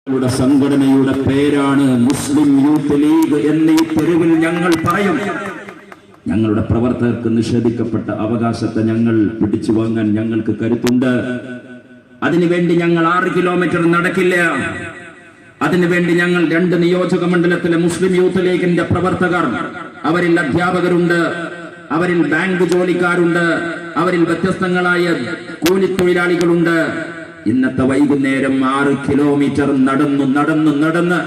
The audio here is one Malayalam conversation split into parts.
സംഘടനയുടെ പേരാണ് മുസ്ലിം യൂത്ത് ലീഗ് എന്ന് ഈ തെരുവിൽ ഞങ്ങൾ പറയും. ഞങ്ങളുടെ പ്രവർത്തകർക്ക് നിഷേധിക്കപ്പെട്ട അവകാശത്തെ ഞങ്ങൾ പിടിച്ചു വാങ്ങാൻ ഞങ്ങൾക്ക് കരുത്തുണ്ട്. അതിനുവേണ്ടി ഞങ്ങൾ 6 കിലോമീറ്റർ നടക്കില്ല. അതിനുവേണ്ടി ഞങ്ങൾ 2 നിയോജക മണ്ഡലത്തിലെ മുസ്ലിം യൂത്ത് ലീഗിന്റെ പ്രവർത്തകർ, അവരിൽ അധ്യാപകരുണ്ട്, അവരിൽ ബാങ്ക് ജോലിക്കാരുണ്ട്, അവരിൽ വ്യത്യസ്തങ്ങളായ കൂലിത്തൊഴിലാളികളുണ്ട്. ഇന്നത്തെ വൈകുന്നേരം 6 കിലോമീറ്റർ നടന്ന്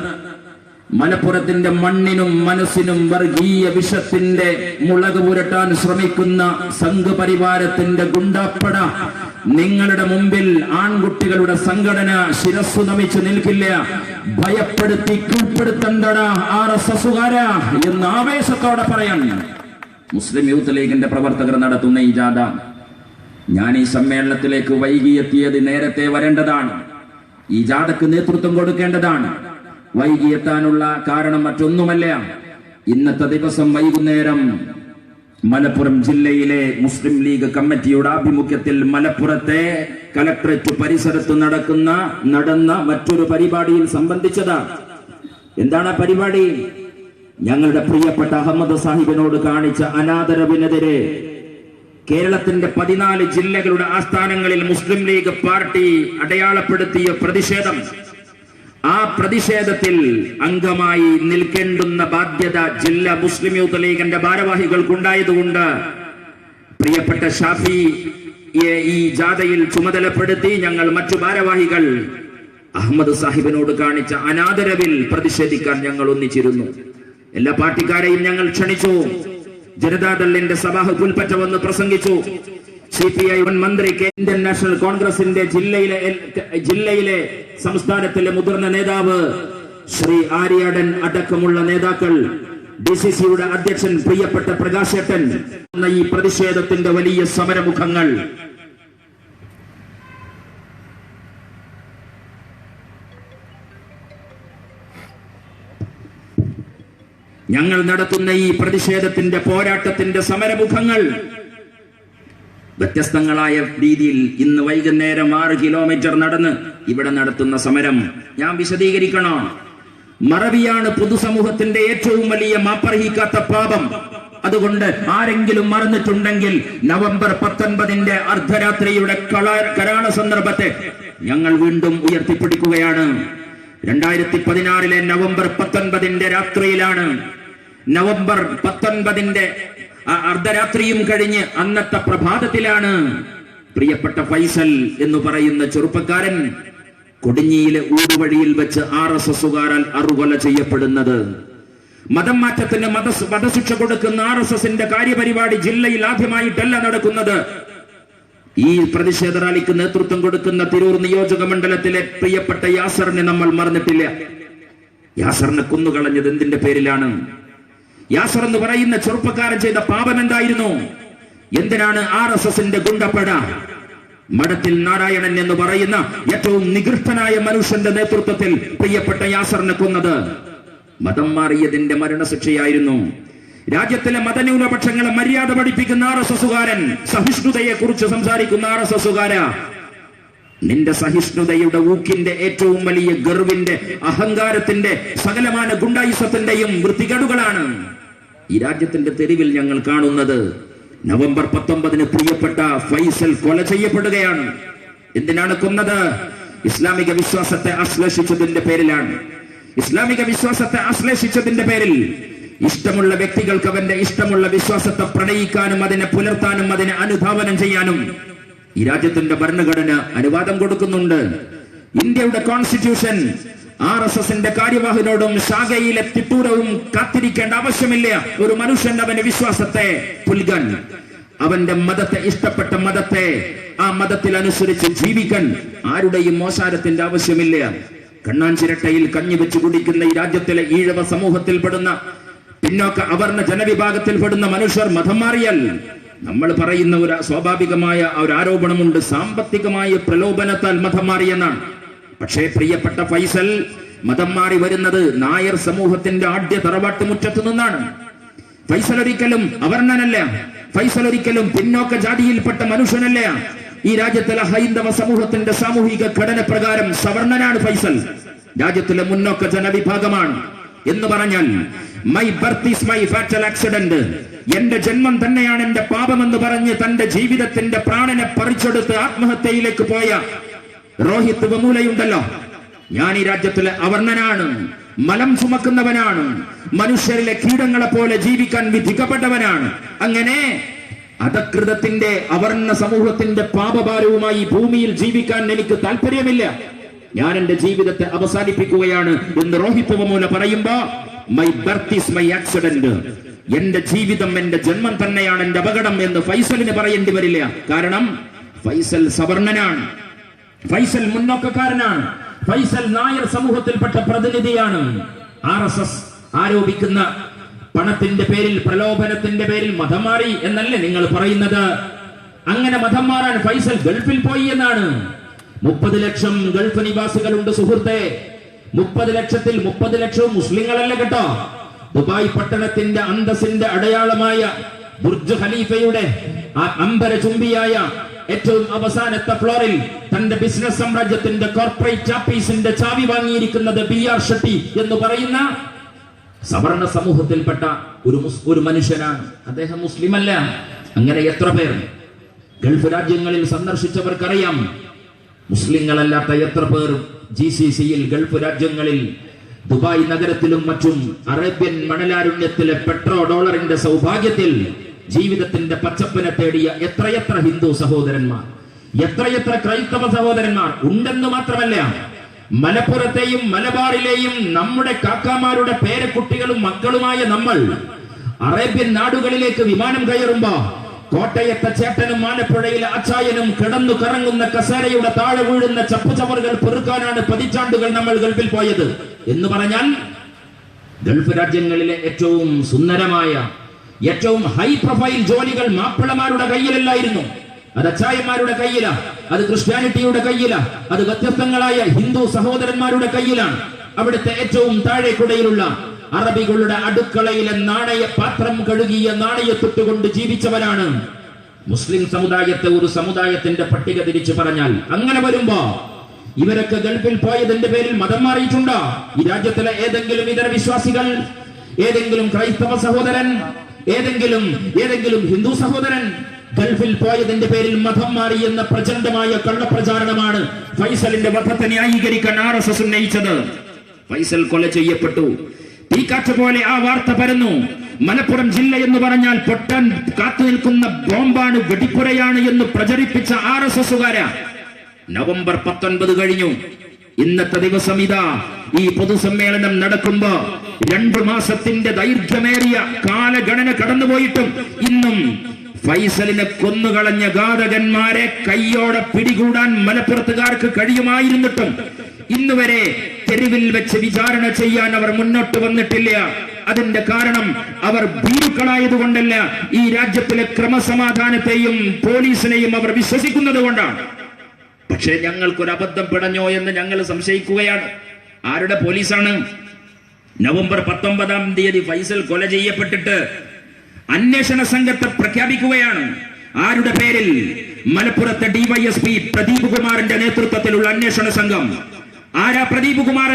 മലപ്പുറത്തിന്റെ മണ്ണിനും മനസ്സിനും വർഗീയ വിഷത്തിന്റെ മുളക് പുരട്ടാൻ ശ്രമിക്കുന്ന സംഘപരിവാരത്തിന്റെ ഗുണ്ടാപ്പട നിങ്ങളുടെ മുമ്പിൽ ആൺകുട്ടികളുടെ സംഘടന ശിരസ്സു നമിച്ചു നിൽക്കില്ല. ഭയപ്പെടുത്തി കീഴ്പ്പെടുത്തണ്ടടാ RSSകാര എന്ന് ആവേശത്തോടെ പറയാൻ മുസ്ലിം യൂത്ത് ലീഗിന്റെ പ്രവർത്തകർ നടത്തുന്ന ഈ ജാഥ, ഞാൻ ഈ സമ്മേളനത്തിലേക്ക് വൈകിയെത്തിയത് നേരത്തെ വരേണ്ടതാണ്. ഈ ജാഥക്ക് നേതൃത്വം കൊടുക്കേണ്ടതാണ്. വൈകിയെത്താനുള്ള കാരണം മറ്റൊന്നുമല്ല. ഇന്നത്തെ ദിവസം വൈകുന്നേരം മലപ്പുറം ജില്ലയിലെ മുസ്ലിം ലീഗ് കമ്മിറ്റിയുടെ ആഭിമുഖ്യത്തിൽ മലപ്പുറത്തെ കലക്ടറേറ്റ് പരിസരത്ത് നടന്ന മറ്റൊരു പരിപാടിയിൽ സംബന്ധിച്ചതാണ്. എന്താണ് ആ പരിപാടി? ഞങ്ങളുടെ പ്രിയപ്പെട്ട അഹമ്മദ് സാഹിബിനോട് കാണിച്ച അനാദരവിനെതിരെ കേരളത്തിന്റെ 14 ജില്ലകളുടെ ആസ്ഥാനങ്ങളിൽ മുസ്ലിം ലീഗ് പാർട്ടി അടയാളപ്പെടുത്തിയ പ്രതിഷേധം, ആ പ്രതിഷേധത്തിൽ അംഗമായി നിൽക്കേണ്ടുന്ന ബാധ്യത ജില്ലാ മുസ്ലിം യൂത്ത് ലീഗിന്റെ ഭാരവാഹികൾക്കുണ്ടായതുകൊണ്ട് പ്രിയപ്പെട്ട ഷാഫിയെ ഈ ജാഥയിൽ ചുമതലപ്പെടുത്തി ഞങ്ങൾ മറ്റു ഭാരവാഹികൾ അഹമ്മദ് സാഹിബിനോട് കാണിച്ച അനാദരവിൽ പ്രതിഷേധിക്കാൻ ഞങ്ങൾ ഒന്നിച്ചിരുന്നു. എല്ലാ പാർട്ടിക്കാരെയും ഞങ്ങൾ ക്ഷണിച്ചു. ജനതാദളിന്റെ സഭാഹ് പുൽപ്പറ്റ വന്ന് പ്രസംഗിച്ചു. CPI മന്ത്രി ഇന്ത്യൻ നാഷണൽ കോൺഗ്രസിന്റെ ജില്ലയിലെ സംസ്ഥാനത്തിലെ മുതിർന്ന നേതാവ് ശ്രീ ആര്യാടൻ അടക്കമുള്ള നേതാക്കൾ, DCCയുടെ അധ്യക്ഷൻ പ്രിയപ്പെട്ട പ്രകാശേട്ടൻ എന്ന ഈ പ്രതിഷേധത്തിന്റെ വലിയ സമരമുഖങ്ങൾ ഞങ്ങൾ നടത്തുന്ന ഈ പ്രതിഷേധത്തിന്റെ പോരാട്ടത്തിന്റെ സമരമുഖങ്ങൾ വ്യത്യസ്തങ്ങളായ രീതിയിൽ ഇന്ന് വൈകുന്നേരം 6 കിലോമീറ്റർ നടന്ന് ഇവിടെ നടത്തുന്ന സമരം ഞാൻ വിശദീകരിക്കണോ? മറവിയാണ് പൊതുസമൂഹത്തിന്റെ ഏറ്റവും വലിയ മാപ്പർഹിക്കാത്ത പാപം. അതുകൊണ്ട് ആരെങ്കിലും മറന്നിട്ടുണ്ടെങ്കിൽ നവംബർ 19 അർദ്ധരാത്രിയുടെ കരാള സന്ദർഭത്തെ ഞങ്ങൾ വീണ്ടും ഉയർത്തിപ്പിടിക്കുകയാണ്. 2016 നവംബർ 19 രാത്രിയിലാണ്, നവംബർ 19 അർദ്ധരാത്രിയും കഴിഞ്ഞ് അന്നത്തെ പ്രഭാതത്തിലാണ് പ്രിയപ്പെട്ട ഫൈസൽ എന്ന് പറയുന്ന ചെറുപ്പക്കാരൻ കൊടിഞ്ഞിയിലെ ഊടുവഴിയിൽ വെച്ച് RSSകാരാൽ അറുകൊല ചെയ്യപ്പെടുന്നത്. മതം മാറ്റത്തിന് വധശിക്ഷ കൊടുക്കുന്ന RSSന്റെ കാര്യപരിപാടി ജില്ലയിൽ ആദ്യമായിട്ടല്ല നടക്കുന്നത്. ഈ പ്രതിഷേധ റാലിക്ക് നേതൃത്വം കൊടുക്കുന്ന തിരൂർ നിയോജക മണ്ഡലത്തിലെ പ്രിയപ്പെട്ട യാസറിനെ നമ്മൾ മറന്നിട്ടില്ല. യാസറിനെ കൊന്നുകളഞ്ഞത് എന്തിന്റെ പേരിലാണ്? യാസർ എന്ന് പറയുന്ന ചെറുപ്പക്കാരൻ ചെയ്ത പാപം എന്തായിരുന്നു? എന്തിനാണ് RSSന്റെ ഗുണ്ടപ്പട മഠത്തിൽ നാരായണൻ എന്ന് പറയുന്ന ഏറ്റവും നികൃഷ്ടനായ മനുഷ്യന്റെ നേതൃത്വത്തിൽ പ്രിയപ്പെട്ട യാസറിനെ കൊന്നത്? മതം മാറിയതിന്റെ മരണശിക്ഷയായിരുന്നു. രാജ്യത്തിലെ മതന്യൂനപക്ഷങ്ങളെ മര്യാദ പഠിപ്പിക്കുന്ന RSSകാരൻ, സഹിഷ്ണുതയെ കുറിച്ച് സംസാരിക്കുന്ന RSSകാര, നിന്റെ സഹിഷ്ണുതയുടെ ഊക്കിന്റെ ഏറ്റവും വലിയ ഗർവിന്റെ അഹങ്കാരത്തിന്റെ സകലമാന ഗുണ്ടായുസത്തിന്റെയും വൃത്തികേടുകളാണ് ഈ രാജ്യത്തിന്റെ തെരുവിൽ ഞങ്ങൾ കാണുന്നത്. നവംബർ 19 പ്രിയപ്പെട്ട ഫൈസൽ കൊല ചെയ്യപ്പെടുകയാണ്. എന്തിനാണ് കൊന്നത്? ഇസ്ലാമിക വിശ്വാസത്തെ ആശ്ലേഷിച്ചതിന്റെ പേരിലാണ്. ഇസ്ലാമിക വിശ്വാസത്തെ ആശ്ലേഷിച്ചതിന്റെ പേരിൽ ഇഷ്ടമുള്ള വ്യക്തികൾക്ക് അവന്റെ ഇഷ്ടമുള്ള വിശ്വാസത്തെ പ്രണയിക്കാനും അതിനെ പുലർത്താനും അതിനെ അനുധാവനം ചെയ്യാനും ഈ രാജ്യത്തിന്റെ ഭരണഘടന അനുവാദം കൊടുക്കുന്നുണ്ട്. ഇന്ത്യയുടെ കോൺസ്റ്റിറ്റ്യൂഷൻ RSSന്റെ കാര്യവാഹിനോടും ശാഖയിലെ തിട്ടൂരവും കാത്തിരിക്കേണ്ട ആവശ്യമില്ല. ഒരു മനുഷ്യൻ അവന്റെ വിശ്വാസത്തെ പുൽകാൻ, അവന്റെ മതത്തെ, ഇഷ്ടപ്പെട്ട മതത്തെ, ആ മതത്തിൽ അനുസരിച്ച് ജീവിക്കാൻ ആരുടെയും മോശാരത്തിന്റെ ആവശ്യമില്ല. കണ്ണാഞ്ചിരട്ടയിൽ കഞ്ഞി വെച്ച് കുടിക്കുന്ന ഈ രാജ്യത്തിലെ ഈഴവ സമൂഹത്തിൽപ്പെടുന്ന പിന്നോക്ക അവർണ ജനവിഭാഗത്തിൽപ്പെടുന്ന മനുഷ്യർ മതം മാറിയാൽ നമ്മൾ പറയുന്ന ഒരു സ്വാഭാവികമായ ഒരു ആരോപണമുണ്ട്, സാമ്പത്തികമായ പ്രലോഭനത്താൽ മതം മാറിയെന്നാണ്. പക്ഷേ പ്രിയപ്പെട്ട ഫൈസൽ മതം മാറി വരുന്നത് നായർ സമൂഹത്തിന്റെ ആദ്യ തറവാട്ട് മുറ്റത്ത് നിന്നാണ്. ഫൈസൽ ഒരിക്കലും അവർണനല്ല, ഫൈസൽ ഒരിക്കലും പിന്നോക്ക ജാതിയിൽപ്പെട്ട മനുഷ്യനല്ല. ഈ രാജ്യത്തിലെ ഹൈന്ദവ സമൂഹത്തിന്റെ സാമൂഹിക ഘടന പ്രകാരം സവർണനാണ് ഫൈസൽ. രാജ്യത്തിലെ മുന്നോക്ക ജനവിഭാഗമാണ് എന്ന് പറഞ്ഞാൽ my birth is my fatal accident, എന്റെ ജന്മം തന്നെയാണ് എന്റെ പാപമെന്ന് പറഞ്ഞ് തന്റെ ജീവിതത്തിന്റെ പ്രാണനെ പറിച്ചെടുത്ത് ആത്മഹത്യയിലേക്ക് പോയ രോഹിത് വെമുലയുണ്ടല്ലോ, ഞാൻ ഈ രാജ്യത്തിലെ അവർണനാണ്, മലം ചുമക്കുന്നവനാണ്, മനുഷ്യരിലെ കീടങ്ങളെ പോലെ ജീവിക്കാൻ വിധിക്കപ്പെട്ടവനാണ്, അങ്ങനെ അധകൃതത്തിന്റെ അവർണ സമൂഹത്തിന്റെ പാപഭാരവുമായി ഭൂമിയിൽ ജീവിക്കാൻ എനിക്ക് താല്പര്യമില്ല, ഞാൻ എന്റെ ജീവിതത്തെ അവസാനിപ്പിക്കുകയാണ് എന്ന് രോഹിത് വെമുല പറയുമ്പോ my birth is my accident, എന്റെ ജീവിതം എന്റെ ജന്മം തന്നെയാണ് എന്റെ അപകടം എന്ന് ഫൈസലിന് പറയേണ്ടി വരില്ല. കാരണം ഫൈസൽ സവർണനാണ്, ഫൈസൽ മുന്നോക്കക്കാരനാണ്, ഫൈസൽ നായർ സമൂഹത്തിൽപ്പെട്ട പ്രതിനിധിയാണ്. RSS ആരോപിക്കുന്ന പണത്തിന്റെ പേരിൽ, പ്രലോഭനത്തിന്റെ പേരിൽ മതം മാറി എന്നല്ലേ നിങ്ങൾ പറയുന്നത്? അങ്ങനെ മതം മാറാൻ ഫൈസൽ ഗൾഫിൽ പോയി എന്നാണ്. 30 ലക്ഷം ഗൾഫ് നിവാസികളുണ്ട് സുഹൃത്തെ. 30 ലക്ഷത്തിൽ 30 ലക്ഷവും മുസ്ലിങ്ങളല്ല കേട്ടോ. ദുബായ് പട്ടണത്തിന്റെ അന്തസ്സിന്റെ അടയാളമായ ബുർജ് ഖലീഫയുടെ ആ അമ്പരചുംബിയായ ഏറ്റവും അവസാനത്തെ ഫ്ലോറിൽ തന്റെ ബിസിനസ് സാമ്രാജ്യത്തിന്റെ കോർപ്പറേറ്റ് ഓഫീസിന്റെ ചാവി വാങ്ങിയിരിക്കുന്നത് BR ഷെട്ടി എന്ന് പറയുന്ന സവർണ സമൂഹത്തിൽപ്പെട്ട ഒരു മനുഷ്യനാണ്. അദ്ദേഹം മുസ്ലിം അല്ല. അങ്ങനെ എത്ര പേർ ഗൾഫ് രാജ്യങ്ങളിൽ സന്ദർശിച്ചവർക്കറിയാം. മുസ്ലിങ്ങളല്ലാത്ത എത്ര പേർ GCCയിൽ ഗൾഫ് രാജ്യങ്ങളിൽ ദുബായ് നഗരത്തിലും മറ്റും അറേബ്യൻ മണലാരുണ്യത്തിലെ $1 സൗഭാഗ്യത്തിൽ ജീവിതത്തിന്റെ പച്ചപ്പിനെ തേടിയ എത്രയെത്ര ഹിന്ദു സഹോദരന്മാർ, എത്രയെത്ര ക്രൈസ്തവ സഹോദരന്മാർ ഉണ്ടെന്ന് മാത്രമല്ല, മലപ്പുറത്തെയും മലബാറിലെയും നമ്മുടെ കാക്കാമാരുടെ പേരക്കുട്ടികളും മക്കളുമായ നമ്മൾ അറേബ്യൻ നാടുകളിലേക്ക് വിമാനം കയറുമ്പോ കോട്ടയത്തെ ചേട്ടനും ആലപ്പുഴയിലെ അച്ചായനും കിടന്നു കറങ്ങുന്ന കസേരയുടെ താഴെ വീഴുന്ന ചപ്പുചവറുകൾ പെറുക്കാനാണ് പതിറ്റാണ്ടുകൾ നമ്മൾ ഗൾഫിൽ പോയത് എന്ന് പറഞ്ഞാൽ, ഗൾഫ് രാജ്യങ്ങളിലെ ഏറ്റവും സുന്ദരമായ ഏറ്റവും ഹൈ പ്രൊഫൈൽ ജോലികൾ മാപ്പിളമാരുടെ കയ്യിലല്ലായിരുന്നു. അത് അച്ചായന്മാരുടെ കയ്യിലാ, അത് ക്രിസ്ത്യാനിറ്റിയുടെ കയ്യിലാ, അത് വ്യത്യസ്തങ്ങളായ ഹിന്ദു സഹോദരന്മാരുടെ കയ്യിലാണ്. അവിടുത്തെ ഏറ്റവും താഴെക്കുടയിലുള്ള അറബികളുടെ അടുക്കളയിലെ നാണയ പാത്രം കഴുകിയ നാണയത്തൊട്ടുകൊണ്ട് ജീവിച്ചവരാണ് മുസ്ലിം സമുദായത്തെ ഒരു സമുദായത്തിന്റെ പട്ടിക തിരിച്ചു പറഞ്ഞാൽ. അങ്ങനെ വരുമ്പോ ഇവരൊക്കെ ഗൾഫിൽ പോയതിന്റെ പേരിൽ മതം മാറിയിട്ടുണ്ടോ? ഈ രാജ്യത്തിലെ ഏതെങ്കിലും ഇതര വിശ്വാസികൾ, ഏതെങ്കിലും ക്രൈസ്തവ സഹോദരൻ, ഏതെങ്കിലും ഹിന്ദു സഹോദരൻ ഗൾഫിൽ പോയതിന്റെ പേരിൽ മതം മാറി എന്ന പ്രചണ്ഡമായ കള്ളപ്രചാരണമാണ് ഫൈസലിന്റെ വധത്തെ ന്യായീകരിക്കാൻ RSS ഉന്നയിച്ചത്. ഫൈസൽ കൊല ചെയ്യപ്പെട്ടു. തീക്കാറ്റ് പോലെ ആ വാർത്ത പരന്നു. മലപ്പുറം ജില്ല എന്ന് പറഞ്ഞാൽ പൊട്ടാൻ കാത്തു നിൽക്കുന്ന ബോംബാണ്, വെടിപ്പുരയാണ് എന്ന് പ്രചരിപ്പിച്ച RSSകാരാ. നവംബർ 19 കഴിഞ്ഞു. ഇന്നത്തെ ദിവസം ഇതാ ഈ പൊതുസമ്മേളനം നടക്കുമ്പോ 2 മാസത്തിന്റെ ദൈർഘ്യമേറിയ കാലഗണന കടന്നുപോയിട്ടും ഇന്നും ഫൈസലിനെ കൊന്നുകളഞ്ഞ ഘാതകന്മാരെ കയ്യോടെ പിടികൂടാൻ മലപ്പുറത്തുകാർക്ക് കഴിയുമായിരുന്നിട്ടും ഇന്നുവരെ തെരുവിൽ വെച്ച് വിചാരണ ചെയ്യാൻ അവർ മുന്നോട്ട് വന്നിട്ടില്ല. അതിന്റെ കാരണം അവർ ഭീരുക്കളായതുകൊണ്ടല്ല, ഈ രാജ്യത്തിലെ ക്രമസമാധാനത്തെയും പോലീസിനെയും അവർ വിശ്വസിക്കുന്നത് കൊണ്ടാണ്. പക്ഷേ ഞങ്ങൾക്കൊരു അബദ്ധം പിടഞ്ഞോ എന്ന് ഞങ്ങൾ സംശയിക്കുകയാണ്. ആരുടെ പോലീസാണ്? നവംബർ 19-ാം തീയതി ഫൈസൽ കൊല ചെയ്യപ്പെട്ടിട്ട് അന്വേഷണ സംഘത്തെ പ്രഖ്യാപിക്കുകയാണ്. ആരുടെ പേരിൽ? മലപ്പുറത്തെ DYSP പ്രദീപ് കുമാറിന്റെ നേതൃത്വത്തിലുള്ള അന്വേഷണ സംഘം. ആരാ പ്രദീപ് കുമാർ?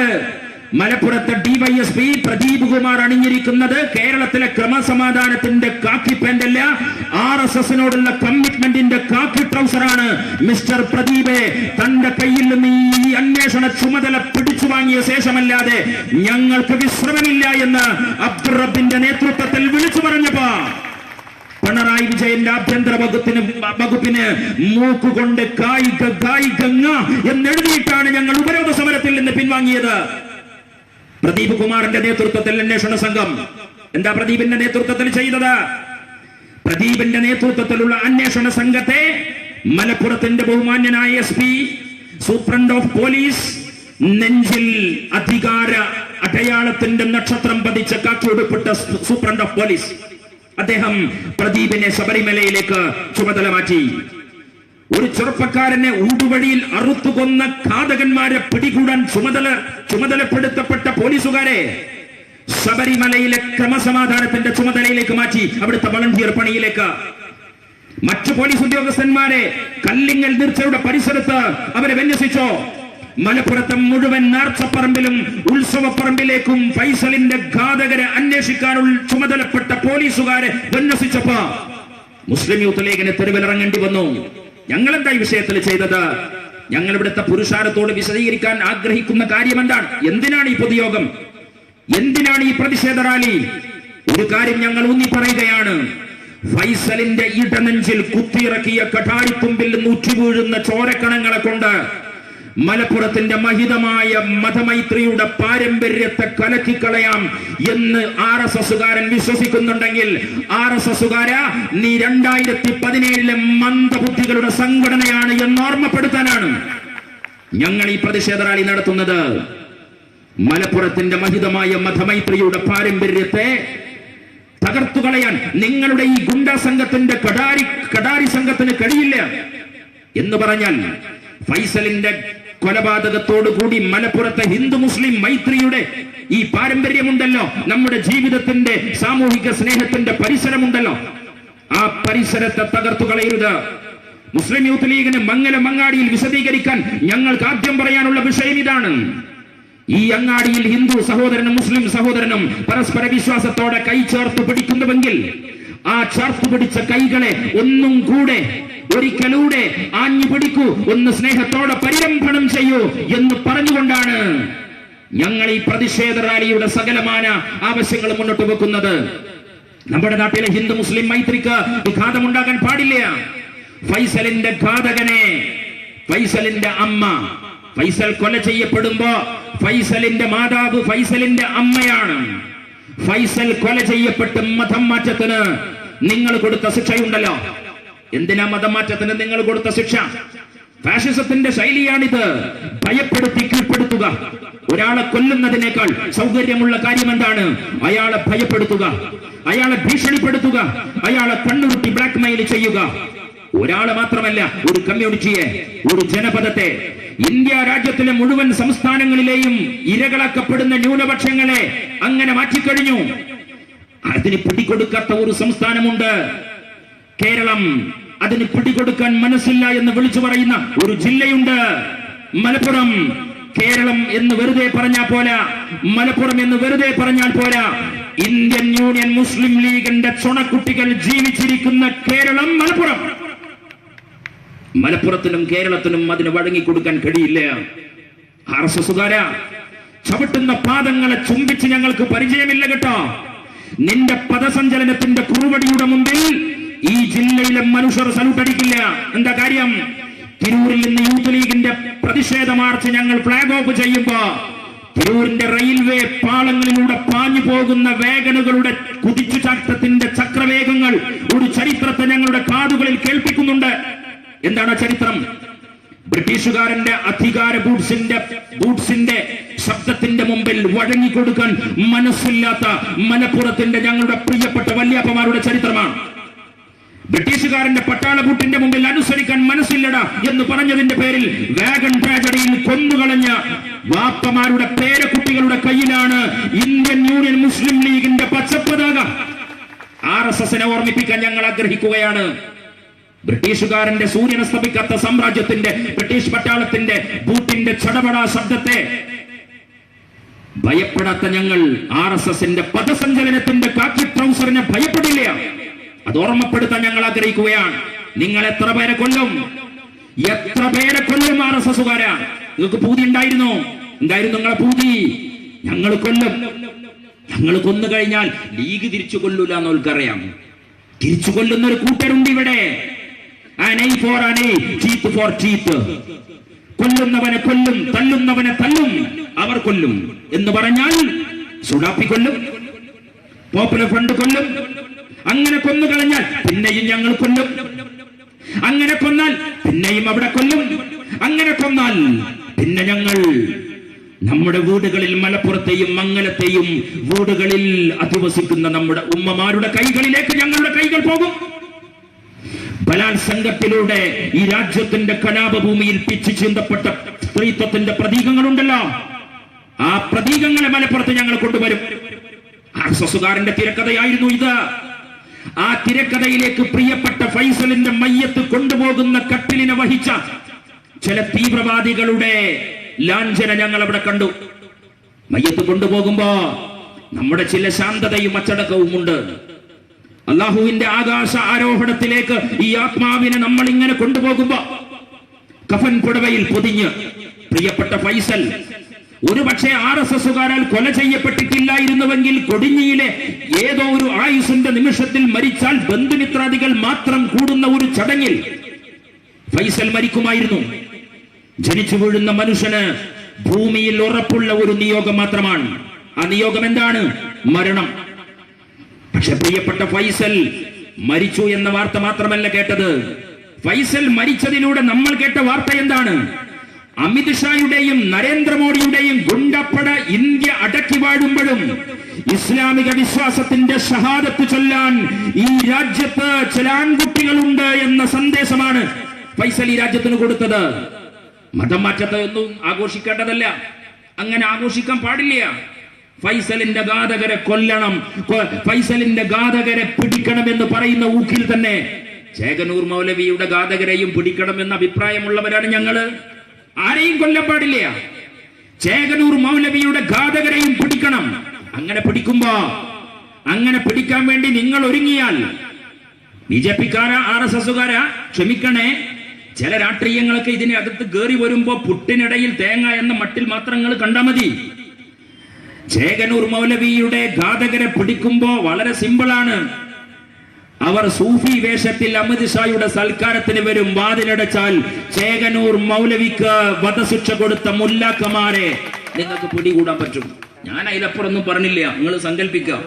മലപ്പുറത്തെ DYSP പ്രദീപ് കുമാർ അണിഞ്ഞിരിക്കുന്നത് കേരളത്തിലെ ക്രമസമാധാനത്തിന്റെ കാക്കി പാന്റല്ല, RSSനോടുള്ള കമ്മിറ്റ്മെന്റിന്റെ കാക്കി ട്രൗസറാണ്. മിസ്റ്റർ പ്രദീപെ, തന്റെ കയ്യിൽ നിന്ന് ഈ അന്വേഷണ ചുമതല പിടിച്ചു വാങ്ങിയ ശേഷമല്ലാതെ ഞങ്ങൾക്ക് വിശ്രമമില്ല എന്ന് അബ്ദുർ റബ്ബിന്റെ നേതൃത്വത്തിൽ വിളിച്ചു പറഞ്ഞപ്പോ പിണറായി വിജയന്റെ ആഭ്യന്തര വകുപ്പിന് മൂക്കുകൊണ്ട് കായിക എന്നെഴുതിയിട്ടാണ് ഞങ്ങൾ ഉപരോധ സമരത്തിൽ നിന്ന് പിൻവാങ്ങിയത്. പ്രദീപ് കുമാറിന്റെ നേതൃത്വത്തിൽ അന്വേഷണ സംഘം എന്താ പ്രദീപിന്റെ നേതൃത്വത്തിൽ ചെയ്തത്? പ്രദീപിന്റെ നേതൃത്വത്തിലുള്ള അന്വേഷണ സംഘത്തെ മലപ്പുറത്തിന്റെ ബഹുമാന്യനായ SP, സൂപ്രണ്ട് ഓഫ് പോലീസ്, നെഞ്ചിൽ അധികാര അടയാളത്തിന്റെ നക്ഷത്രം പതിച്ച കാക്കിയൊടുപ്പെട്ട സൂപ്രണ്ട് ഓഫ് പോലീസ്, അദ്ദേഹം പ്രദീപിനെ ശബരിമലയിലേക്ക് ചുമതല മാറ്റി. ഒരു ചെറുപ്പക്കാരനെ ഊടുവഴിയിൽ അറുത്തുകൊന്ന ഘാതകന്മാരെ പിടികൂടാൻ ചുമതലപ്പെടുത്തപ്പെട്ട പോലീസുകാരെ ശബരിമലയിലെ ക്രമസമാധാനത്തിന്റെ ചുമതലയിലേക്ക് മാറ്റി, അവിടുത്തെ വളണ്ടിയർ പണിയിലേക്ക്. മറ്റു പോലീസ് ഉദ്യോഗസ്ഥന്മാരെ കല്ലിങ്ങൽ നീർച്ചയുടെ പരിസരത്ത് അവരെ വിന്യസിച്ചോ. മലപ്പുറത്തെ മുഴുവൻ നേർച്ചപ്പറമ്പിലും ഉത്സവപ്പറമ്പിലേക്കും ഫൈസലിന്റെ ഘാതകരെ അന്വേഷിക്കാനുള്ള ചുമതലപ്പെട്ട പോലീസുകാരെ വിന്യസിച്ചപ്പോ മുസ്ലിം യൂത്ത് ലീഗിന് തെരുവിലിറങ്ങേണ്ടി വന്നു. ഞങ്ങൾ എന്താ ഈ വിഷയത്തിൽ ചെയ്തത്? ഞങ്ങൾ ഇവിടുത്തെ പുരുഷാരത്തോട് വിശദീകരിക്കാൻ ആഗ്രഹിക്കുന്ന കാര്യം എന്താണ്? എന്തിനാണ് ഈ പൊതുയോഗം? എന്തിനാണ് ഈ പ്രതിഷേധ റാലി? ഒരു കാര്യം ഞങ്ങൾ ഊന്നി പറയുകയാണ്. ഫൈസലിന്റെ ഇടനെഞ്ചിൽ കുത്തിയിറക്കിയ കഠാരിത്തുമ്പിൽ നിന്ന് ഉറ്റുവീഴുന്ന ചോരക്കണങ്ങളെ കൊണ്ട് മലപ്പുറത്തിന്റെ മഹിതമായ മതമൈത്രിയുടെ പാരമ്പര്യത്തെ കലക്കിക്കളയാം എന്ന് RSSകാരൻ വിശ്വസിക്കുന്നുണ്ടെങ്കിൽ, RSSകാര നീ 2017 മന്ദബുദ്ധികളുടെ സംഘടനയാണ് എന്ന് ഓർമ്മപ്പെടുത്താനാണ് ഞങ്ങൾ ഈ പ്രതിഷേധ റാലി നടത്തുന്നത്. മലപ്പുറത്തിന്റെ മഹിതമായ മതമൈത്രിയുടെ പാരമ്പര്യത്തെ തകർത്തുകളയാൻ നിങ്ങളുടെ ഈ ഗുണ്ടാ സംഘത്തിന്റെ കടാരി സംഘത്തിന് കഴിയില്ല എന്ന് പറഞ്ഞാൽ, ഫൈസലിന്റെ കൊലപാതകത്തോടു കൂടി മലപ്പുറത്തെ ഹിന്ദു മുസ്ലിം മൈത്രിയുടെ ഈ പാരമ്പര്യമുണ്ടല്ലോ, നമ്മുടെ ജീവിതത്തിന്റെ സാമൂഹിക സ്നേഹത്തിന്റെ പരിസരമുണ്ടല്ലോ, ആ പരിസരത്തെ തകർത്തു കളയരുത്. മുസ്ലിം യൂത്ത് ലീഗിന് മംഗലമങ്ങാടിയിൽ വിശദീകരിക്കാൻ ഞങ്ങൾക്ക് ആദ്യം പറയാനുള്ള വിഷയം ഇതാണ്. ഈ അങ്ങാടിയിൽ ഹിന്ദു സഹോദരനും മുസ്ലിം സഹോദരനും പരസ്പര വിശ്വാസത്തോടെ കൈ ചേർത്ത് പിടിക്കുന്നുവെങ്കിൽ, ആ ചേർത്ത് പിടിച്ച കൈകളെ ഒന്നും കൂടെ ഒരിക്കലൂടെ ആഞ്ഞു പിടിക്കൂ, ഒന്ന് സ്നേഹത്തോടെ പരിരംഭണം ചെയ്യൂ എന്ന് പറഞ്ഞുകൊണ്ടാണ് ഞങ്ങൾ ഈ പ്രതിഷേധ റാലിയുടെ സകലമാന ആവശ്യങ്ങൾ മുന്നോട്ട് വെക്കുന്നത്. നമ്മുടെ നാട്ടിലെ ഹിന്ദു മുസ്ലിം മൈത്രിക്ക് വിഘാതമുണ്ടാകാൻ പാടില്ല. ഫൈസലിന്റെ ഘാതകനെ, ഫൈസലിന്റെ അമ്മ, ഫൈസൽ കൊല ചെയ്യപ്പെടുമ്പോ ഫൈസലിന്റെ മാതാവ് ഫൈസലിന്റെ അമ്മയാണ്. ഫൈസൽ കൊല ചെയ്യപ്പെട്ട് മതം മാറ്റത്തിന് നിങ്ങൾ കൊടുത്ത ശിക്ഷയുണ്ടല്ലോ. എന്തിനാ മതം മാറ്റത്തിന് നിങ്ങൾ കൊടുത്ത ശിക്ഷ? ഫാഷിസത്തിന്റെ ശൈലിയാണിത്. ഭയപ്പെടുത്തി കീഴ്പ്പെടുത്തുക. ഒരാളെ കൊല്ലുന്നതിനേക്കാൾ സൗകര്യമുള്ള കാര്യം എന്താണ്? അയാളെ ഭയപ്പെടുത്തുക, അയാളെ ഭീഷണിപ്പെടുത്തുക, അയാളെ കണ്ണുരുട്ടി ബ്ലാക്ക്മെയിൽ ചെയ്യുക. ഒരാളെ മാത്രമല്ല, ഒരു കമ്മ്യൂണിറ്റിയെ, ഒരു ജനപദത്തെ, ഇന്ത്യ രാജ്യത്തിലെ മുഴുവൻ സംസ്ഥാനങ്ങളിലെയും ഇരകളാക്കപ്പെടുന്ന ന്യൂനപക്ഷങ്ങളെ അങ്ങനെ മാറ്റിക്കഴിഞ്ഞു. അതിന് പിടികൊടുക്കാത്ത ഒരു സംസ്ഥാനമുണ്ട്, കേരളം. അതിന് പിടികൊടുക്കാൻ മനസ്സില്ല എന്ന് വിളിച്ചു പറയുന്ന ഒരു ജില്ലയുണ്ട്, മലപ്പുറം. കേരളം എന്ന് വെറുതെ പറഞ്ഞാൽ പോരാ, മലപ്പുറം എന്ന് വെറുതെ പറഞ്ഞാൽ പോരാ. ഇന്ത്യൻ യൂണിയൻ മുസ്ലിം ലീഗിന്റെ ചുണക്കുട്ടികൾ ജീവിച്ചിരിക്കുന്ന കേരളം മലപ്പുറം. മലപ്പുറത്തിനും കേരളത്തിനും അതിന് വഴങ്ങിക്കൊടുക്കാൻ കഴിയില്ല. RSSകാര ചവിട്ടുന്ന പാദങ്ങളെ ചുംബിച്ച് ഞങ്ങൾക്ക് പരിചയമില്ല കേട്ടോ. നിന്റെ പദസഞ്ചലനത്തിന്റെ കുറുവടിയുടെ മുമ്പിൽ ഈ ജില്ലയിലെ മനുഷ്യർ സല്യൂട്ട് അടിക്കില്ല. എന്താ കാര്യം? തിരൂരിൽ നിന്ന് യൂത്ത് ലീഗിന്റെ പ്രതിഷേധ മാർച്ച് ഞങ്ങൾ ഫ്ലാഗ് ഓഫ് ചെയ്യുമ്പോ തിരൂരിന്റെ റെയിൽവേ പാളങ്ങളിലൂടെ പാഞ്ഞു പോകുന്ന വേഗനുകളുടെ കുതിച്ചുചാട്ടത്തിന്റെ ചക്രവേഗങ്ങൾ ഒരു ചരിത്രത്തെ ഞങ്ങളുടെ കാതുകളിൽ കേൾപ്പിക്കുന്നുണ്ട്. എന്താണ് ചരിത്രം? ബ്രിട്ടീഷുകാരന്റെ അധികാര ബൂട്ട്സിന്റെ ശബ്ദത്തിന്റെ മുമ്പിൽ വഴങ്ങിക്കൊടുക്കാൻ മനസ്സില്ലാത്ത മലപ്പുറത്തിന്റെ ഞങ്ങളുടെ പ്രിയപ്പെട്ട വല്യാപ്പമാരുടെ ചരിത്രമാണ്. ബ്രിട്ടീഷുകാരന്റെ പട്ടാള ബൂട്ടിന്റെ മുമ്പിൽ അനുസരിക്കാൻ മനസ്സില്ലട എന്ന് പറഞ്ഞതിന്റെ പേരിൽ വാഗൺ ട്രാജഡിയിൽ കൊന്നുകളഞ്ഞ വാപ്പമാരുടെ പേരക്കുട്ടികളുടെ കയ്യിലാണ് ഇന്ത്യൻ യൂണിയൻ മുസ്ലിം ലീഗിന്റെ പച്ചപ്പതാക. RSSനെ ഓർമ്മിപ്പിക്കാൻ ഞങ്ങൾ ആഗ്രഹിക്കുകയാണ്. ബ്രിട്ടീഷുകാരന്റെ സൂര്യനസ്തമിക്കാത്ത സാമ്രാജ്യത്തിന്റെ ബ്രിട്ടീഷ് പട്ടാളത്തിന്റെ ബൂട്ടിന്റെ ചടപട ശബ്ദത്തെ ഭയപ്പെടാത്ത ഞങ്ങൾ RSSന്റെ പദസഞ്ചലനത്തിന്റെ കാക്കി ട്രൗസറിനെ ഭയപ്പെടില്ല. അത് ഓർമ്മപ്പെടുത്താൻ ഞങ്ങൾ ആഗ്രഹിക്കുകയാണ്. നിങ്ങൾ എത്ര പേരെ കൊല്ലും? എത്ര പേരെ കൊല്ലും RSSകാരാ? നിങ്ങൾക്ക് പൂതി ഉണ്ടായിരുന്നു നിങ്ങളെ പൂതി. ഞങ്ങൾ കൊല്ലും. ഞങ്ങൾ കൊന്നു കഴിഞ്ഞാൽ ലീഗ് തിരിച്ചു കൊല്ലൂല എന്നവർക്കറിയാം. തിരിച്ചു കൊല്ലുന്ന ഒരു കൂട്ടരുണ്ട് ഇവിടെ. കൊല്ലുന്നവനെ കൊല്ലും, തല്ലുന്നവനെ തല്ലും, അവർ കൊല്ലും എന്ന് പറഞ്ഞാൽ സുഡാപ്പി കൊല്ലും, പോപ്പുലർ ഫ്രണ്ട് കൊല്ലും. അങ്ങനെ കൊന്നു കളഞ്ഞാൽ പിന്നെയും ഞങ്ങൾ കൊല്ലും. അങ്ങനെ കൊന്നാൽ പിന്നെയും അവിടെ കൊല്ലും. അങ്ങനെ കൊന്നാൽ പിന്നെ ഞങ്ങൾ നമ്മുടെ വീടുകളിൽ, മലപ്പുറത്തെയും മംഗലത്തെയും വീടുകളിൽ അധിവസിക്കുന്ന നമ്മുടെ ഉമ്മമാരുടെ കൈകളിലേക്ക് ഞങ്ങളുടെ കൈകൾ പോകും. ബലാത്സംഗത്തിലൂടെ ഈ രാജ്യത്തിന്റെ കലാപഭൂമിയിൽ പിച്ചു ചിന്തപ്പെട്ട സ്ത്രീത്വത്തിന്റെ പ്രതീകങ്ങളുണ്ടല്ലോ, ആ പ്രതീകങ്ങളെ മലപ്പുറത്ത് ഞങ്ങൾ കൊണ്ടുവരും. RSSകാരന്റെ തിരക്കഥയായിരുന്നു ഇത്. ആ തിരക്കഥയിലേക്ക് പ്രിയപ്പെട്ട ഫൈസലിന്റെ മയ്യത്ത് കൊണ്ടുപോകുന്ന കട്ടിലിനെ വഹിച്ച ചില തീവ്രവാദികളുടെ ലാഞ്ചന ഞങ്ങൾ അവിടെ കണ്ടു. മയ്യത്ത് കൊണ്ടുപോകുമ്പോ നമ്മുടെ ചില ശാന്തതയും അച്ചടക്കവും ഉണ്ട്. അള്ളാഹുവിന്റെ ആകാശ ആരോഹണത്തിലേക്ക് ഈ ആത്മാവിനെ നമ്മൾ ഇങ്ങനെ കൊണ്ടുപോകുമ്പോ കഫൻ പുടവയിൽ പൊതിഞ്ഞ് പ്രിയപ്പെട്ട ഫൈസൽ ഒരുപക്ഷെ RSSകാരാൽ കൊല ചെയ്യപ്പെട്ടിട്ടില്ലായിരുന്നുവെങ്കിൽ കൊടിഞ്ഞിയിലെ ഏതോ ഒരു ആയുസിന്റെ നിമിഷത്തിൽ മരിച്ചാൽ ബന്ധുമിത്രാദികൾ മാത്രം കൂടുന്ന ഒരു ചടങ്ങിൽ ഫൈസൽ മരിക്കുമായിരുന്നു. ജനിച്ചു വീഴുന്ന മനുഷ്യന് ഭൂമിയിൽ ഉറപ്പുള്ള ഒരു നിയോഗം മാത്രമാണ്. ആ നിയോഗം എന്താണ്? മരണം. പക്ഷെ പ്രിയപ്പെട്ട ഫൈസൽ മരിച്ചു എന്ന വാർത്ത മാത്രമല്ല കേട്ടത്. ഫൈസൽ മരിച്ചതിലൂടെ നമ്മൾ കേട്ട വാർത്ത എന്താണ്? അമിത് ഷായുടെയും നരേന്ദ്രമോദിയുടെയും ഗുണ്ടപ്പട ഇന്ത്യ അടക്കി വാഴുമ്പോഴും ഇസ്ലാമിക വിശ്വാസത്തിന്റെ ഷഹാദത്ത് ചൊല്ലാൻ ഈ രാജ്യത്ത് ചില ആൺകുട്ടികളുണ്ട് എന്ന സന്ദേശമാണ് ഫൈസൽ ഈ രാജ്യത്തിന് കൊടുത്തത്. മതം മാറ്റത്തെ ഒന്നും ആഘോഷിക്കേണ്ടതല്ല, അങ്ങനെ ആഘോഷിക്കാൻ പാടില്ല. ഫൈസലിന്റെ ഘാതകരെ കൊല്ലണം, ഫൈസലിന്റെ ഘാതകരെ പിടിക്കണം എന്ന് പറയുന്ന ഊക്കിൽ തന്നെ ചേകനൂർ മൗലവിയുടെ ഘാതകരെയും പിടിക്കണം എന്ന അഭിപ്രായമുള്ളവരാണ് ഞങ്ങള്. ആരെയും കൊല്ലാൻ പാടില്ല. ചേകനൂർ മൗലവിയുടെ ഘാതകരെയും പിടിക്കണം. അങ്ങനെ പിടിക്കുമ്പോ, അങ്ങനെ പിടിക്കാൻ വേണ്ടി നിങ്ങൾ ഒരുങ്ങിയാൽ BJP-ക്കാരാ RSSകാരാ ക്ഷമിക്കണേ, ചില രാഷ്ട്രീയങ്ങളൊക്കെ ഇതിനകത്ത് കയറി വരുമ്പോ പുട്ടിനിടയിൽ തേങ്ങ എന്ന മട്ടിൽ മാത്രം നിങ്ങൾ കണ്ടാ മതി. ചേകനൂർ മൗലവിയുടെ ഘാതകരെ പിടിക്കുമ്പോ വളരെ സിമ്പിളാണ്. അവർ സൂഫി വേഷത്തിൽ അമിത് ഷായുടെ സൽക്കാരത്തിന് വരും. വാതിലടച്ചാൽ ചേകനൂർ മൗലവിക്ക് വധശിക്ഷ കൊടുത്ത മുല്ലാക്കമാരെ നിങ്ങൾക്ക് പിടികൂടാൻ പറ്റും. ഞാൻ അതിലപ്പുറമൊന്നും പറഞ്ഞില്ല, നിങ്ങൾ സങ്കല്പിക്കുക.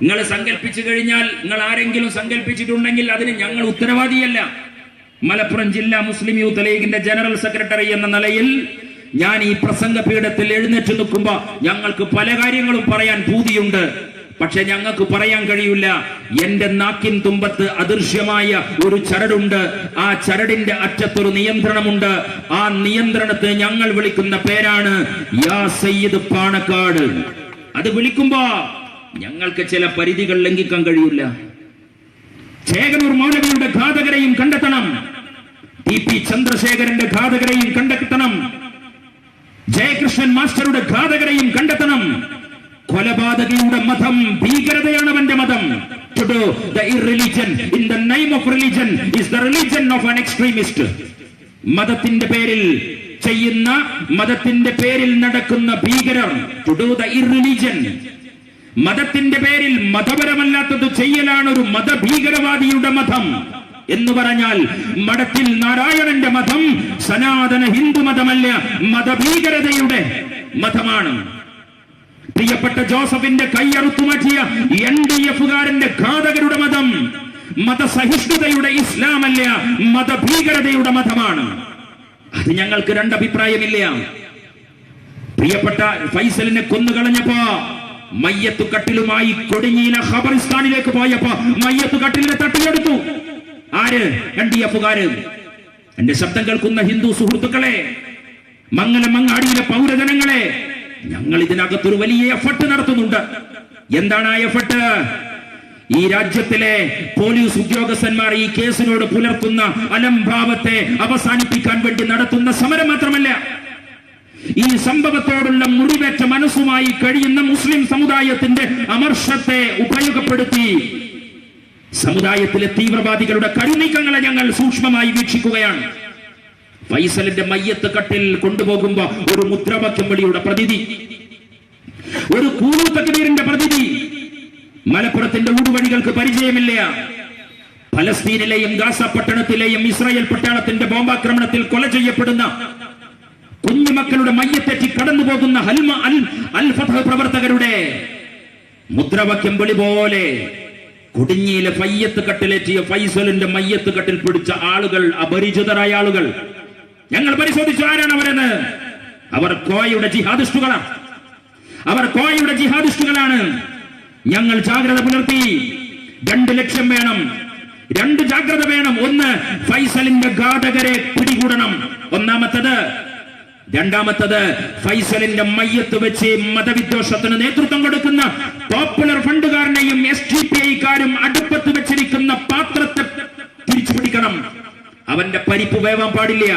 നിങ്ങൾ സങ്കല്പിച്ചു കഴിഞ്ഞാൽ, നിങ്ങൾ ആരെങ്കിലും സങ്കല്പിച്ചിട്ടുണ്ടെങ്കിൽ അതിന് ഞങ്ങൾ ഉത്തരവാദിയല്ല. മലപ്പുറം ജില്ലാ മുസ്ലിം യൂത്ത് ലീഗിന്റെ ജനറൽ സെക്രട്ടറി എന്ന നിലയിൽ ഞാൻ ഈ പ്രസംഗ പീഠത്തിൽ എഴുന്നേറ്റ് നിൽക്കുമ്പോ ഞങ്ങൾക്ക് പല കാര്യങ്ങളും പറയാൻ ഭൂതിയുണ്ട്. പക്ഷെ ഞങ്ങൾക്ക് പറയാൻ കഴിയില്ല. എന്റെ നാക്കിൻ തുമ്പത്ത് അദൃശ്യമായ ഒരു ചരടുണ്ട്. ആ ചരടിന്റെ അറ്റത്തൊരു നിയന്ത്രണമുണ്ട്. ആ നിയന്ത്രണത്തെ ഞങ്ങൾ വിളിക്കുന്ന പേരാണ് യാ സയ്യിദ് പാണക്കാട്. അത് വിളിക്കുമ്പോ ഞങ്ങൾക്ക് ചില പരിധികൾ ലംഘിക്കാൻ കഴിയില്ല. ചേകനൂർ മൗലവിയുടെ ഘാതകരെയും കണ്ടെത്തണം. TP ചന്ദ്രശേഖരന്റെ ഘാതകരെയും കണ്ടെത്തണം. ജയകൃഷ്ണൻ മാസ്റ്ററുടെ ഘാതകരെയും കണ്ടെത്തണം. കൊലപാതകയുടെ മതം ഭീകരതയാണ് അവന്റെ മതം. To do the irreligion in the name of religion is the religion of an extremist. മതത്തിന്റെ പേരിൽ ചെയ്യുന്ന, മതത്തിന്റെ പേരിൽ നടക്കുന്ന ഭീകരർ. To do the irreligion, മതത്തിന്റെ പേരിൽ മതപരമല്ലാത്തത് ചെയ്യലാണ് ഒരു മതഭീകരവാദിയുടെ മതം. എന്ന് പറഞ്ഞാൽ മഠത്തിൽ നാരായണന്റെ മതം സനാതന ഹിന്ദു മതമല്ല, മതഭീകരതയുടെ മതമാണ്. പ്രിയപ്പെട്ട ജോസഫിന്റെ കൈയറുത്തു മാറ്റിയ NDF-കാരന്റെ ഘാതകരുടെ മതം മതസഹിഷ്ണുതയുടെ ഇസ്ലാമല്ല, മതഭീകരതയുടെ മതമാണ്. അത് ഞങ്ങൾക്ക് രണ്ടഭിപ്രായമില്ല. പ്രിയപ്പെട്ട ഫൈസലിനെ കൊന്നുകളഞ്ഞപ്പോ മയ്യത്തു കട്ടിലുമായി കൊടിഞ്ഞിയിലെ ഖബറിസ്ഥാനിലേക്ക് പോയപ്പോ മയ്യത്തു കട്ടിലിനെ തട്ടിയെടുത്തു. ആര്? NDF-കാര്. എന്റെ ശബ്ദം കേൾക്കുന്ന ഹിന്ദു സുഹൃത്തുക്കളെ, മംഗലമങ്ങാടിയിലെ പൗരജനങ്ങളെ, ഞങ്ങൾ ഇതിനകത്തൊരു വലിയ എഫർട്ട് നടത്തുന്നുണ്ട്. എന്താണ് ആ എഫർട്ട്? ഈ രാജ്യത്തിലെ പോലീസ് ഉദ്യോഗസ്ഥന്മാർ ഈ കേസിനോട് പുലർത്തുന്ന അലംഭാവത്തെ അവസാനിപ്പിക്കാൻ വേണ്ടി നടത്തുന്ന സമരം മാത്രമല്ല, ഈ സംഭവത്തോടുള്ള മുറിവേറ്റ മനസ്സുമായി കഴിയുന്ന മുസ്ലിം സമുദായത്തിന്റെ അമർഷത്തെ ഉപയോഗപ്പെടുത്തി സമുദായത്തിലെ തീവ്രവാദികളുടെ കരുനീക്കങ്ങളെ ഞങ്ങൾ സൂക്ഷ്മമായി വീക്ഷിക്കുകയാണ്. ഫൈസലിന്റെ മയ്യത്ത് കട്ടിൽ കൊണ്ടുപോകുമ്പോ ഒരു മുദ്രാവാക്യം വിളിയുടെ പ്രതീതി, ഒരു കൂലു തക്ബീറിന്റെ പ്രതീതി. മലപ്പുറത്തിന്റെ ഊടുവഴികൾക്ക് പരിചയമില്ല. ഫലസ്തീനിലെയും ഗാസ പട്ടണത്തിലെയും ഇസ്രായേൽ പട്ടാളത്തിന്റെ ബോംബാക്രമണത്തിൽ കൊല ചെയ്യപ്പെടുന്ന കുഞ്ഞുമക്കളുടെ മയ്യത്തെറ്റി കടന്നുപോകുന്ന അൽ ഫത്ഹ് പ്രവർത്തകരുടെ മുദ്രാവാക്യം വിളി പോലെ കൊടിഞ്ഞിയിലെ മയ്യത്ത് കട്ടിലെത്തിയ ഫൈസലിന്റെ മയ്യത്ത് കട്ടിൽ പിടിച്ച ആളുകൾ, അപരിചിതരായ ആളുകൾ. ഞങ്ങൾ പരിശോധിച്ചു ആരാണ് അവരെന്ന്. അവർ കോയയുടെ ജിഹാദിസ്റ്റുകളാണ്. അവർ കോയയുടെ ജിഹാദിസ്റ്റുകളാണ്. ഞങ്ങൾ ജാഗ്രത പുലർത്തി. 2 ലക്ഷ്യം വേണം, 2 ജാഗ്രത വേണം. ഒന്ന്, ഫൈസലിന്റെ ഘാതകരെ പിടികൂടണം. ഒന്നാമത്തത്. രണ്ടാമത്തത്, ഫൈസലിന്റെ മയ്യത്ത് വെച്ച് മതവിദ്വേഷത്തിന് നേതൃത്വം കൊടുക്കുന്ന പോപ്പുലർ ഫണ്ടുകാരനെയും SDPI-കാരും അടുപ്പത്ത് വെച്ചിരിക്കുന്ന പാത്രത്തെ തിരിച്ചു പിടിക്കണം. അവന്റെ പരിപ്പ് വേവാൻ പാടില്ല.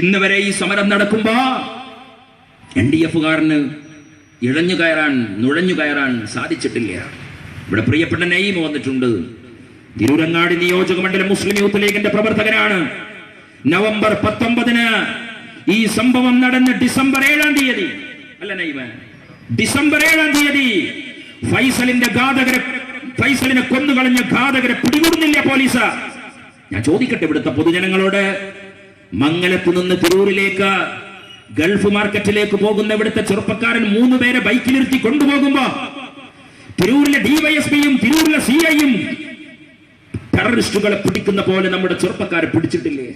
ഇന്ന് വരെ ഈ സമരം നടക്കുമ്പോ NDF-കാരന് നുഴഞ്ഞു കയറാൻ സാധിച്ചിട്ടില്ല. ഇവിടെ പ്രിയപ്പെട്ട നഈം വന്നിട്ടുണ്ട്. തിരൂരങ്ങാടി നിയോജക മണ്ഡലം മുസ്ലിം യൂത്ത് ലീഗിന്റെ പ്രവർത്തകരാണ്. നവംബർ 19 ഈ സംഭവം നടന്ന് ഡിസംബർ 7 തീയതി അല്ല നഈമ, ഡിസംബർ 7 ഫൈസലിനെ കൊന്നുകളഞ്ഞ ഘാതകരെ പിടികൂടുന്നില്ല പോലീസ്. ഞാൻ ചോദിക്കട്ടെ ഇവിടുത്തെ പൊതുജനങ്ങളോട്, മംഗലത്ത് നിന്ന് തിരൂരിലേക്ക് ഗൾഫ് മാർക്കറ്റിലേക്ക് പോകുന്ന ഇവിടുത്തെ ചെറുപ്പക്കാരൻ 3 പേരെ ബൈക്കിലിരുത്തി കൊണ്ടുപോകുമ്പോ തിരൂരിലെ ഡിവൈഎസ്പിയും തിരൂരിലെ CIയും ടെററിസ്റ്റുകളെ പിടിക്കുന്ന പോലെ നമ്മുടെ ചെറുപ്പക്കാരെ പിടിച്ചിട്ടില്ലേ?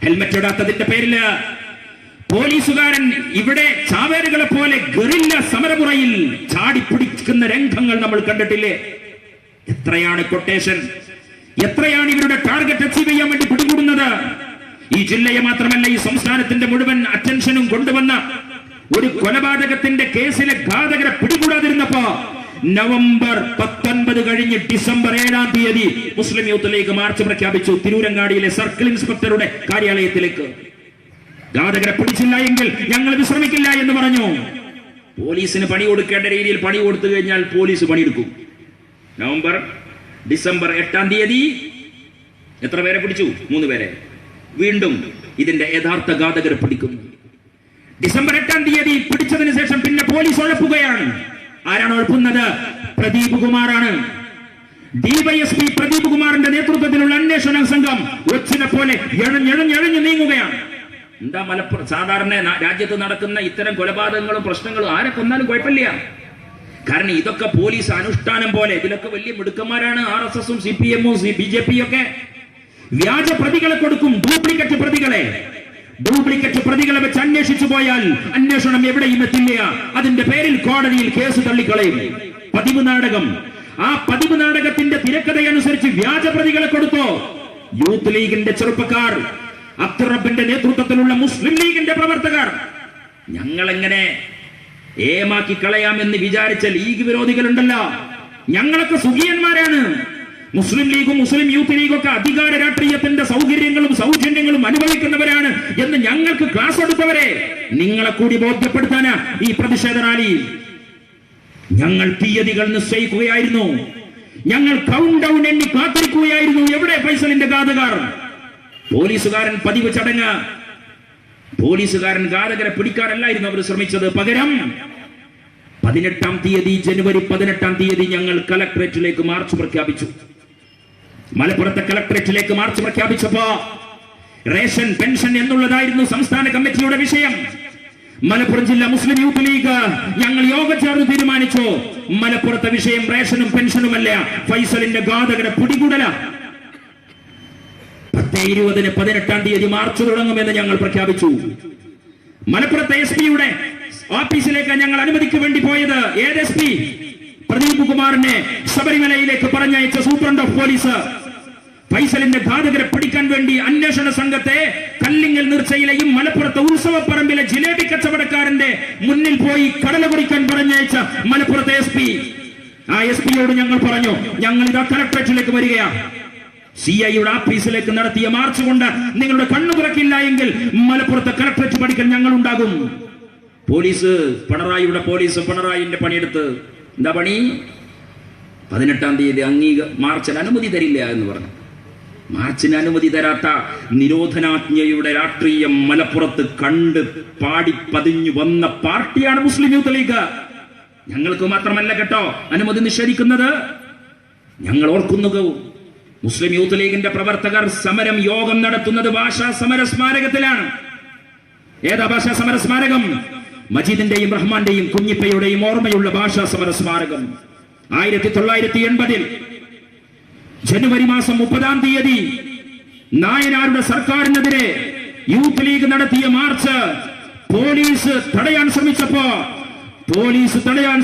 ഹെൽമെറ്റ് ഇടാത്തതിന്റെ പേരില് പോലീസുകാരൻ ഇവിടെ ചാവേറുകളെ പോലെ ഗറില്ല സമരമുറയിൽ ചാടിപ്പിടിക്കുന്ന രംഗങ്ങൾ നമ്മൾ കണ്ടിട്ടില്ലേ? എത്രയാണ് കൊട്ടേഷൻ, എത്രയാണ് ഇവരുടെ ടാർഗറ്റ് അച്ചീവ് ചെയ്യാൻ വേണ്ടി പിടികൂടുന്നത്? ഈ ജില്ലയെ മാത്രമല്ല ഈ സംസ്ഥാനത്തിന്റെ മുഴുവൻ അറ്റൻഷനും കൊണ്ടുവന്ന ഒരു കൊലപാതകത്തിന്റെ കേസിലെ ഘാതകരെ പിടികൂടാതിരുന്നപ്പോ നവംബർ 19 കഴിഞ്ഞ് ഡിസംബർ 7 തീയതി മുസ്ലിം യൂത്ത് ലീഗ് മാർച്ച് പ്രഖ്യാപിച്ചു തിരൂരങ്ങാടിയിലെ സർക്കിൾ ഇൻസ്പെക്ടറുടെ കാര്യാലയത്തിലേക്ക്. ഘാതകരെ പിടിച്ചില്ല എങ്കിൽ ഞങ്ങൾ വിശ്രമിക്കില്ല എന്ന് പറഞ്ഞു. പോലീസിന് പണി കൊടുക്കേണ്ട രീതിയിൽ പണി കൊടുത്തു കഴിഞ്ഞാൽ പോലീസ് പണിയെടുക്കും. ഡിസംബർ 8 തീയതി എത്ര പേരെ പിടിച്ചു? 3 പേരെ. വീണ്ടും ഇതിന്റെ യഥാർത്ഥ ഘാതകരെ പിടിക്കുന്നു. ഡിസംബർ 8 തീയതി പിടിച്ചതിന് ശേഷം പിന്നെ പോലീസ് ഉഴപ്പുകയാണ്. ആരാണ് ഉഴപ്പുന്നത്? പ്രദീപ് കുമാറാണ്. ഡിവൈഎസ്പി പ്രദീപ് കുമാറിന്റെ നേതൃത്വത്തിലുള്ള അന്വേഷണ സംഘം ഒച്ചിനെ പോലെ എഴഞ്ഞു നീങ്ങുകയാണ്. എന്താ മലപ്പുറം സാധാരണ രാജ്യത്ത് നടക്കുന്ന ഇത്തരം കൊലപാതകങ്ങളും പ്രശ്നങ്ങളും ആരെ കൊന്നാലും കുഴപ്പമില്ല. കാരണം ഇതൊക്കെ പോലീസ് അനുഷ്ഠാനം പോലെ, ഇതിലൊക്കെ വലിയ മിടുക്കന്മാരാണ് RSSഉം CPM-ഉം BJP-യും ഒക്കെ. വ്യാജ പ്രതികളെ കൊടുക്കും, ഡ്യൂപ്ലിക്കേറ്റ് പ്രതികളെ വെച്ച് അന്വേഷിച്ചു പോയാൽ അന്വേഷണം എവിടെയും എത്തില്ല. അതിന്റെ പേരിൽ കോടതിയിൽ കേസ് തള്ളിക്കളയും. പതിവ് നാടകം, ആ പതിവ് നാടകത്തിന്റെ തിരക്കഥയനുസരിച്ച് വ്യാജ പ്രതികളെ കൊടുത്തോ യൂത്ത് ലീഗിന്റെ ചെറുപ്പക്കാർ, അബ്ദുറബ്ബിന്റെ നേതൃത്വത്തിലുള്ള മുസ്ലിം ലീഗിന്റെ പ്രവർത്തകർ. ഞങ്ങളെങ്ങനെ ഏമാക്കി കളയാമെന്ന് വിചാരിച്ച ലീഗ് വിരോധികളുണ്ടല്ലോ, ഞങ്ങളൊക്കെ സുഖിയന്മാരാണ്. മുസ്ലിം ലീഗും മുസ്ലിം യൂത്ത് ലീഗും ഒക്കെ അധികാര രാഷ്ട്രീയത്തിന്റെ സൗകര്യങ്ങളും സൗജന്യങ്ങളും അനുഭവിക്കുന്നവരാണ് എന്ന് ഞങ്ങൾക്ക് ക്ലാസ് എടുത്തവരെ നിങ്ങളെ കൂടി ബോധ്യപ്പെടുത്താനാ ഈ പ്രതിഷേധ റാലി. ഞങ്ങൾ തീയതികൾ നിശ്ചയിക്കുകയായിരുന്നു, ഞങ്ങൾ കൗണ്ട് ഡൗൺ എണ്ണി കാത്തിരിക്കുകയായിരുന്നു. എവിടെ ഫൈസലിന്റെ ഘാതകർ? പോലീസുകാരൻ പതിവ് ചടങ്ങ്, പോലീസുകാരൻ ഘാതകരെ പിടിക്കാനല്ലായിരുന്നു അവർ ശ്രമിച്ചത്. പകരം 18 തീയതി ജനുവരി 18 തീയതി ഞങ്ങൾ കലക്ടറേറ്റിലേക്ക് മാർച്ച് പ്രഖ്യാപിച്ചു. മലപ്പുറത്തെ കലക്ടറേറ്റിലേക്ക് മാർച്ച് പ്രഖ്യാപിച്ചപ്പോ റേഷൻ പെൻഷൻ എന്നുള്ളതായിരുന്നു സംസ്ഥാന കമ്മിറ്റിയുടെ വിഷയം. മലപ്പുറം ജില്ലാ മുസ്ലിം യൂത്ത് ലീഗ് ഞങ്ങൾ യോഗം ചേർന്ന് തീരുമാനിച്ചു, മലപ്പുറത്തെ വിഷയം റേഷനും പെൻഷനുമല്ല, ഫൈസലിന്റെ ഘാതകരെ പിടികൂടല. 10:20 18 തീയതി മാർച്ച് തുടങ്ങുമെന്ന് ഞങ്ങൾ പ്രഖ്യാപിച്ചു. മലപ്പുറത്തെ SP-യുടെ ഓഫീസിലേക്ക് ഞങ്ങൾ അനുമതിക്ക് വേണ്ടി പോയത് ഏത് SP? പ്രദീപ് കുമാറിനെ ശബരിമലയിലേക്ക് പറഞ്ഞയച്ച സൂപ്രണ്ട് ഓഫ് പോലീസ് ഫൈസലിന്റെ ഘാതകരെ പിടിക്കാൻ വേണ്ടി അന്വേഷണ സംഘത്തെ കല്ലിങ്ങൽ നീർച്ചയിലെയും മലപ്പുറത്തെ ഉത്സവപ്പറമ്പിലെ ജിലേബി കച്ചവടക്കാരന്റെ മുന്നിൽ പോയി കടല കുടിക്കാൻ പറഞ്ഞയച്ച മലപ്പുറത്തെ SP. ആ SP-യോട് ഞങ്ങൾ പറഞ്ഞു, ഞങ്ങൾ ഇതാ കലക്ടറേറ്റിലേക്ക് വരികയാണ്. CIയുടെ ഓഫീസിലേക്ക് നടത്തിയ മാർച്ച് കൊണ്ട് നിങ്ങളുടെ കണ്ണു തുറക്കില്ല എങ്കിൽ മലപ്പുറത്തെ കലക്ടറേറ്റ് പഠിക്കാൻ ഞങ്ങൾ ഉണ്ടാകും. പോലീസ്, പിണറായിന്റെ പണിയെടുത്ത് എന്താ പണി? 18 തീയതി മാർച്ചിന് അനുമതി തരില്ല എന്ന് പറഞ്ഞു. മാർച്ചിന് അനുമതി തരാത്ത നിരോധനാജ്ഞയുടെ രാഷ്ട്രീയം മലപ്പുറത്ത് കണ്ട് പാടി പതിഞ്ഞു വന്ന പാർട്ടിയാണ് മുസ്ലിം യൂത്ത് ലീഗ്. ഞങ്ങൾക്ക് മാത്രമല്ല കേട്ടോ അനുമതി നിഷേധിക്കുന്നത്. ഞങ്ങൾ ഓർക്കുന്നു, മുസ്ലിം യൂത്ത് ലീഗിന്റെ പ്രവർത്തകർ സമരം യോഗം നടത്തുന്നത് ഭാഷാ സമര സ്മാരകത്തിലാണ്. ഏതാ ഭാഷാ സമര സ്മാരകം? മജീദിന്റെയും റഹ്മാന്റെയും കുഞ്ഞിപ്പയുടെയും ഓർമ്മയുള്ള ഭാഷാ സമര സ്മാരകം. 1980 ജനുവരി മാസം 30 തീയതി നായനാരുടെ സർക്കാരിനെതിരെ യൂത്ത് ലീഗ് നടത്തിയ മാർച്ച് പോലീസ് തടയാൻ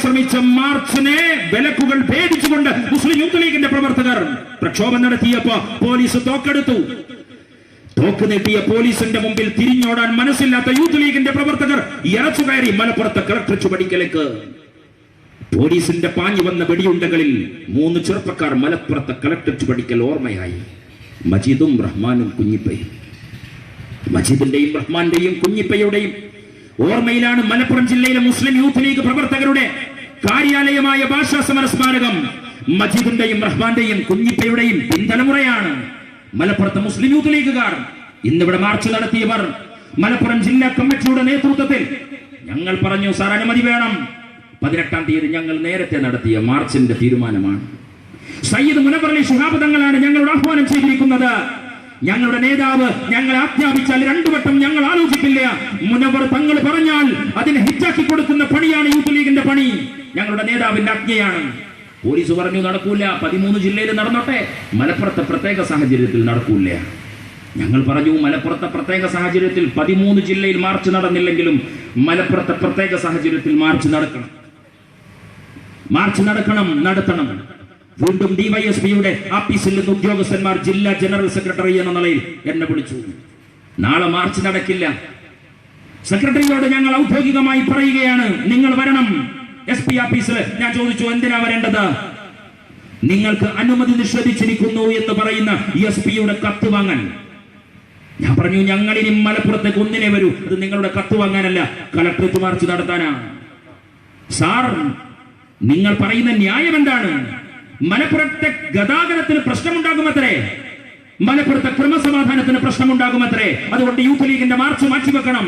ശ്രമിച്ച മാർച്ചിനെ വിലക്കുകൾ ഭേദിച്ചുകൊണ്ട് മുസ്ലിം യൂത്ത് ലീഗിന്റെ പ്രവർത്തകർ പ്രക്ഷോഭം നടത്തിയപ്പോ പോലീസ് തോക്കെടുത്തു. തോക്ക് നീട്ടിയ പോലീസിന്റെ മുമ്പിൽ തിരിഞ്ഞോടാൻ മനസ്സില്ലാത്ത യൂത്ത് ലീഗിന്റെ പ്രവർത്തകർ ഇറച്ചു കയറി മലപ്പുറത്തെ കളക്ടറേറ്റ് പടിക്കലേക്ക്. പോലീസിന്റെ പാഞ്ഞു വന്ന വെടിയുണ്ടകളിൽ 3 ചെറുപ്പക്കാർ മലപ്പുറത്തെ കളക്ടറേറ്റ് പടിക്കൽ ഓർമ്മയായി. മജീദും റഹ്മാനും കുഞ്ഞിപ്പയും. മജീദിന്റെയും റഹ്മാന്റെയും കുഞ്ഞിപ്പയുടെയും ഓർമ്മയിലാണ് മലപ്പുറം ജില്ലയിലെ മുസ്ലിം യൂത്ത് ലീഗ് പ്രവർത്തകരുടെ കാര്യാലയമായ ഭാഷാ സമര സ്മാരകം. മജീദിന്റെയും റഹ്മാന്റെയും കുഞ്ഞിപ്പയുടെയും പിൻതലമുറയാണ് മലപ്പുറത്തെ മുസ്ലിം യൂത്ത് ലീഗുകാർ. ഇന്നിവിടെ മാർച്ച് നടത്തിയവർ മലപ്പുറം ജില്ലാ കമ്മിറ്റിയുടെ നേതൃത്വത്തിൽ ഞങ്ങൾ പറഞ്ഞു, സാർ അനുമതി വേണം. 18-ാം തീയതി ഞങ്ങൾ നേരത്തെ നടത്തിയ മാർച്ചിന്റെ തീരുമാനമാണ്. സയ്യിദ് മുനവ്വർ അലി ശിഹാബ് തങ്ങളാണ് ഞങ്ങളോട് ആഹ്വാനം ചെയ്തിരിക്കുന്നത്. ഞങ്ങളുടെ നേതാവ് ഞങ്ങൾ ആജ്ഞാപിച്ചാൽ 2 വട്ടം ഞങ്ങൾ ആലോചിക്കില്ല. മുനവ്വർ തങ്ങൾ പറഞ്ഞാൽ അതിനെ ഹിറ്റാക്കി കൊടുക്കുന്ന പണിയാണ് യൂത്ത് ലീഗിന്റെ പണി. ഞങ്ങളുടെ നേതാവിന്റെ ആജ്ഞയാണ്. പോലീസ് പറഞ്ഞു നടക്കൂല, 13 ജില്ലയിൽ നടന്നോട്ടെ, മലപ്പുറത്തെ പ്രത്യേക സാഹചര്യത്തിൽ നടക്കൂല. ഞങ്ങൾ പറഞ്ഞു മലപ്പുറത്തെ പ്രത്യേക സാഹചര്യത്തിൽ 13 ജില്ലയിൽ മാർച്ച് നടന്നില്ലെങ്കിലും മലപ്പുറത്തെ പ്രത്യേക സാഹചര്യത്തിൽ മാർച്ച് നടത്തണം. വീണ്ടും ഡിവൈഎസ്പിയുടെ ആഫീസിൽ നിന്ന് ഉദ്യോഗസ്ഥന്മാർ ജില്ലാ ജനറൽ സെക്രട്ടറി എന്ന നിലയിൽ എന്നെ വിളിച്ചു. നാളെ മാർച്ച് നടക്കില്ല. സെക്രട്ടറിയോട് ഞങ്ങൾ ഔദ്യോഗികമായി പറയുകയാണ്, നിങ്ങൾ വരണം SP ആഫീസിൽ. ഞാൻ ചോദിച്ചു, എന്തിനാ വരേണ്ടത്? നിങ്ങൾക്ക് അനുമതി നിഷേധിച്ചിരിക്കുന്നു എന്ന് പറയുന്ന SP-യുടെ കത്ത് വാങ്ങാൻ. ഞാൻ പറഞ്ഞു, ഞങ്ങൾ ഇനി മലപ്പുറത്തേക്ക് ഒന്നിനെ വരൂ, അത് നിങ്ങളുടെ കത്ത് വാങ്ങാനല്ല, കളക്ടറേറ്റ് മാർച്ച് നടത്താനാണ്. സാർ, നിങ്ങൾ പറയുന്ന ന്യായം എന്താണ്? മലപ്പുറത്തെ ഗതാഗതത്തിന് പ്രശ്നമുണ്ടാകുമത്രേ, മലപ്പുറത്തെ ക്രമസമാധാനത്തിന് പ്രശ്നമുണ്ടാകുമത്രേ, അതുകൊണ്ട് യൂത്ത് ലീഗിന്റെ മാർച്ച് മാറ്റിവെക്കണം.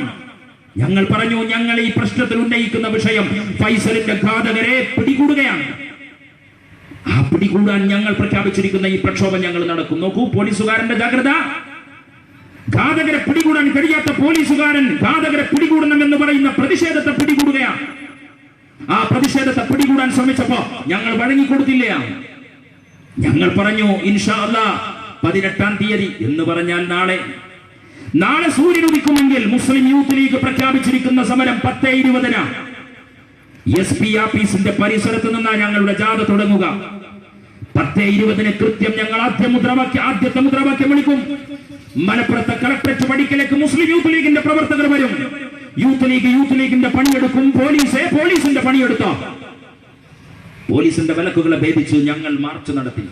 ഞങ്ങൾ പറഞ്ഞു, ഞങ്ങൾ ഈ പ്രശ്നത്തിൽ ഉന്നയിക്കുന്ന വിഷയം ഫൈസലിന്റെ ഘാതകരെ പിടികൂടുകയാണ്. ആ പിടികൂടാൻ ഞങ്ങൾ പ്രഖ്യാപിച്ചിരിക്കുന്ന ഈ പ്രക്ഷോഭം ഞങ്ങൾ നടക്കും. നോക്കൂ, പോലീസുകാരന്റെ ജാഗ്രത. ഘാതകരെ പിടികൂടാൻ കഴിയാത്ത പോലീസുകാരൻ ഘാതകരെ പിടികൂടണമെന്ന് പറയുന്ന പ്രതിഷേധത്തെ പിടികൂടുകയാണ്. ആ പ്രതിഷേധത്തെ പിടികൂടാൻ ശ്രമിച്ചപ്പോ ഞങ്ങൾ വഴങ്ങിക്കൊടുത്തില്ല. ഞങ്ങൾ പറഞ്ഞു, ഇൻഷാ അല്ലാഹ് 18-ാം തീയതി എന്ന് പറഞ്ഞാൽ നാളെ സൂര്യൻ ഉദിക്കുമെങ്കിൽ മുസ്ലിം യൂത്ത് ലീഗ് പ്രഖ്യാപിച്ചിരിക്കുന്ന സമരം 10:20 SP ആഫീസിന്റെ പരിസരത്ത് നിന്നാണ് ഞങ്ങളുടെ ജാഥ തുടങ്ങുക. 10:20 കൃത്യം ഞങ്ങൾ ആദ്യത്തെ മുദ്രാവാക്യം വിളിക്കും. മലപ്പുറത്തെ കളക്ടറേറ്റ് പടിക്കലേക്ക് മുസ്ലിം യൂത്ത് ലീഗിന്റെ പ്രവർത്തകർ വരും. യൂത്ത് ലീഗിന്റെ പണിയെടുക്കും. പോലീസിന്റെ പണിയെടുത്തോ? പോലീസിന്റെ വിലക്കുകളെ ഭേദിച്ച് ഞങ്ങൾ മാർച്ച് നടത്തി.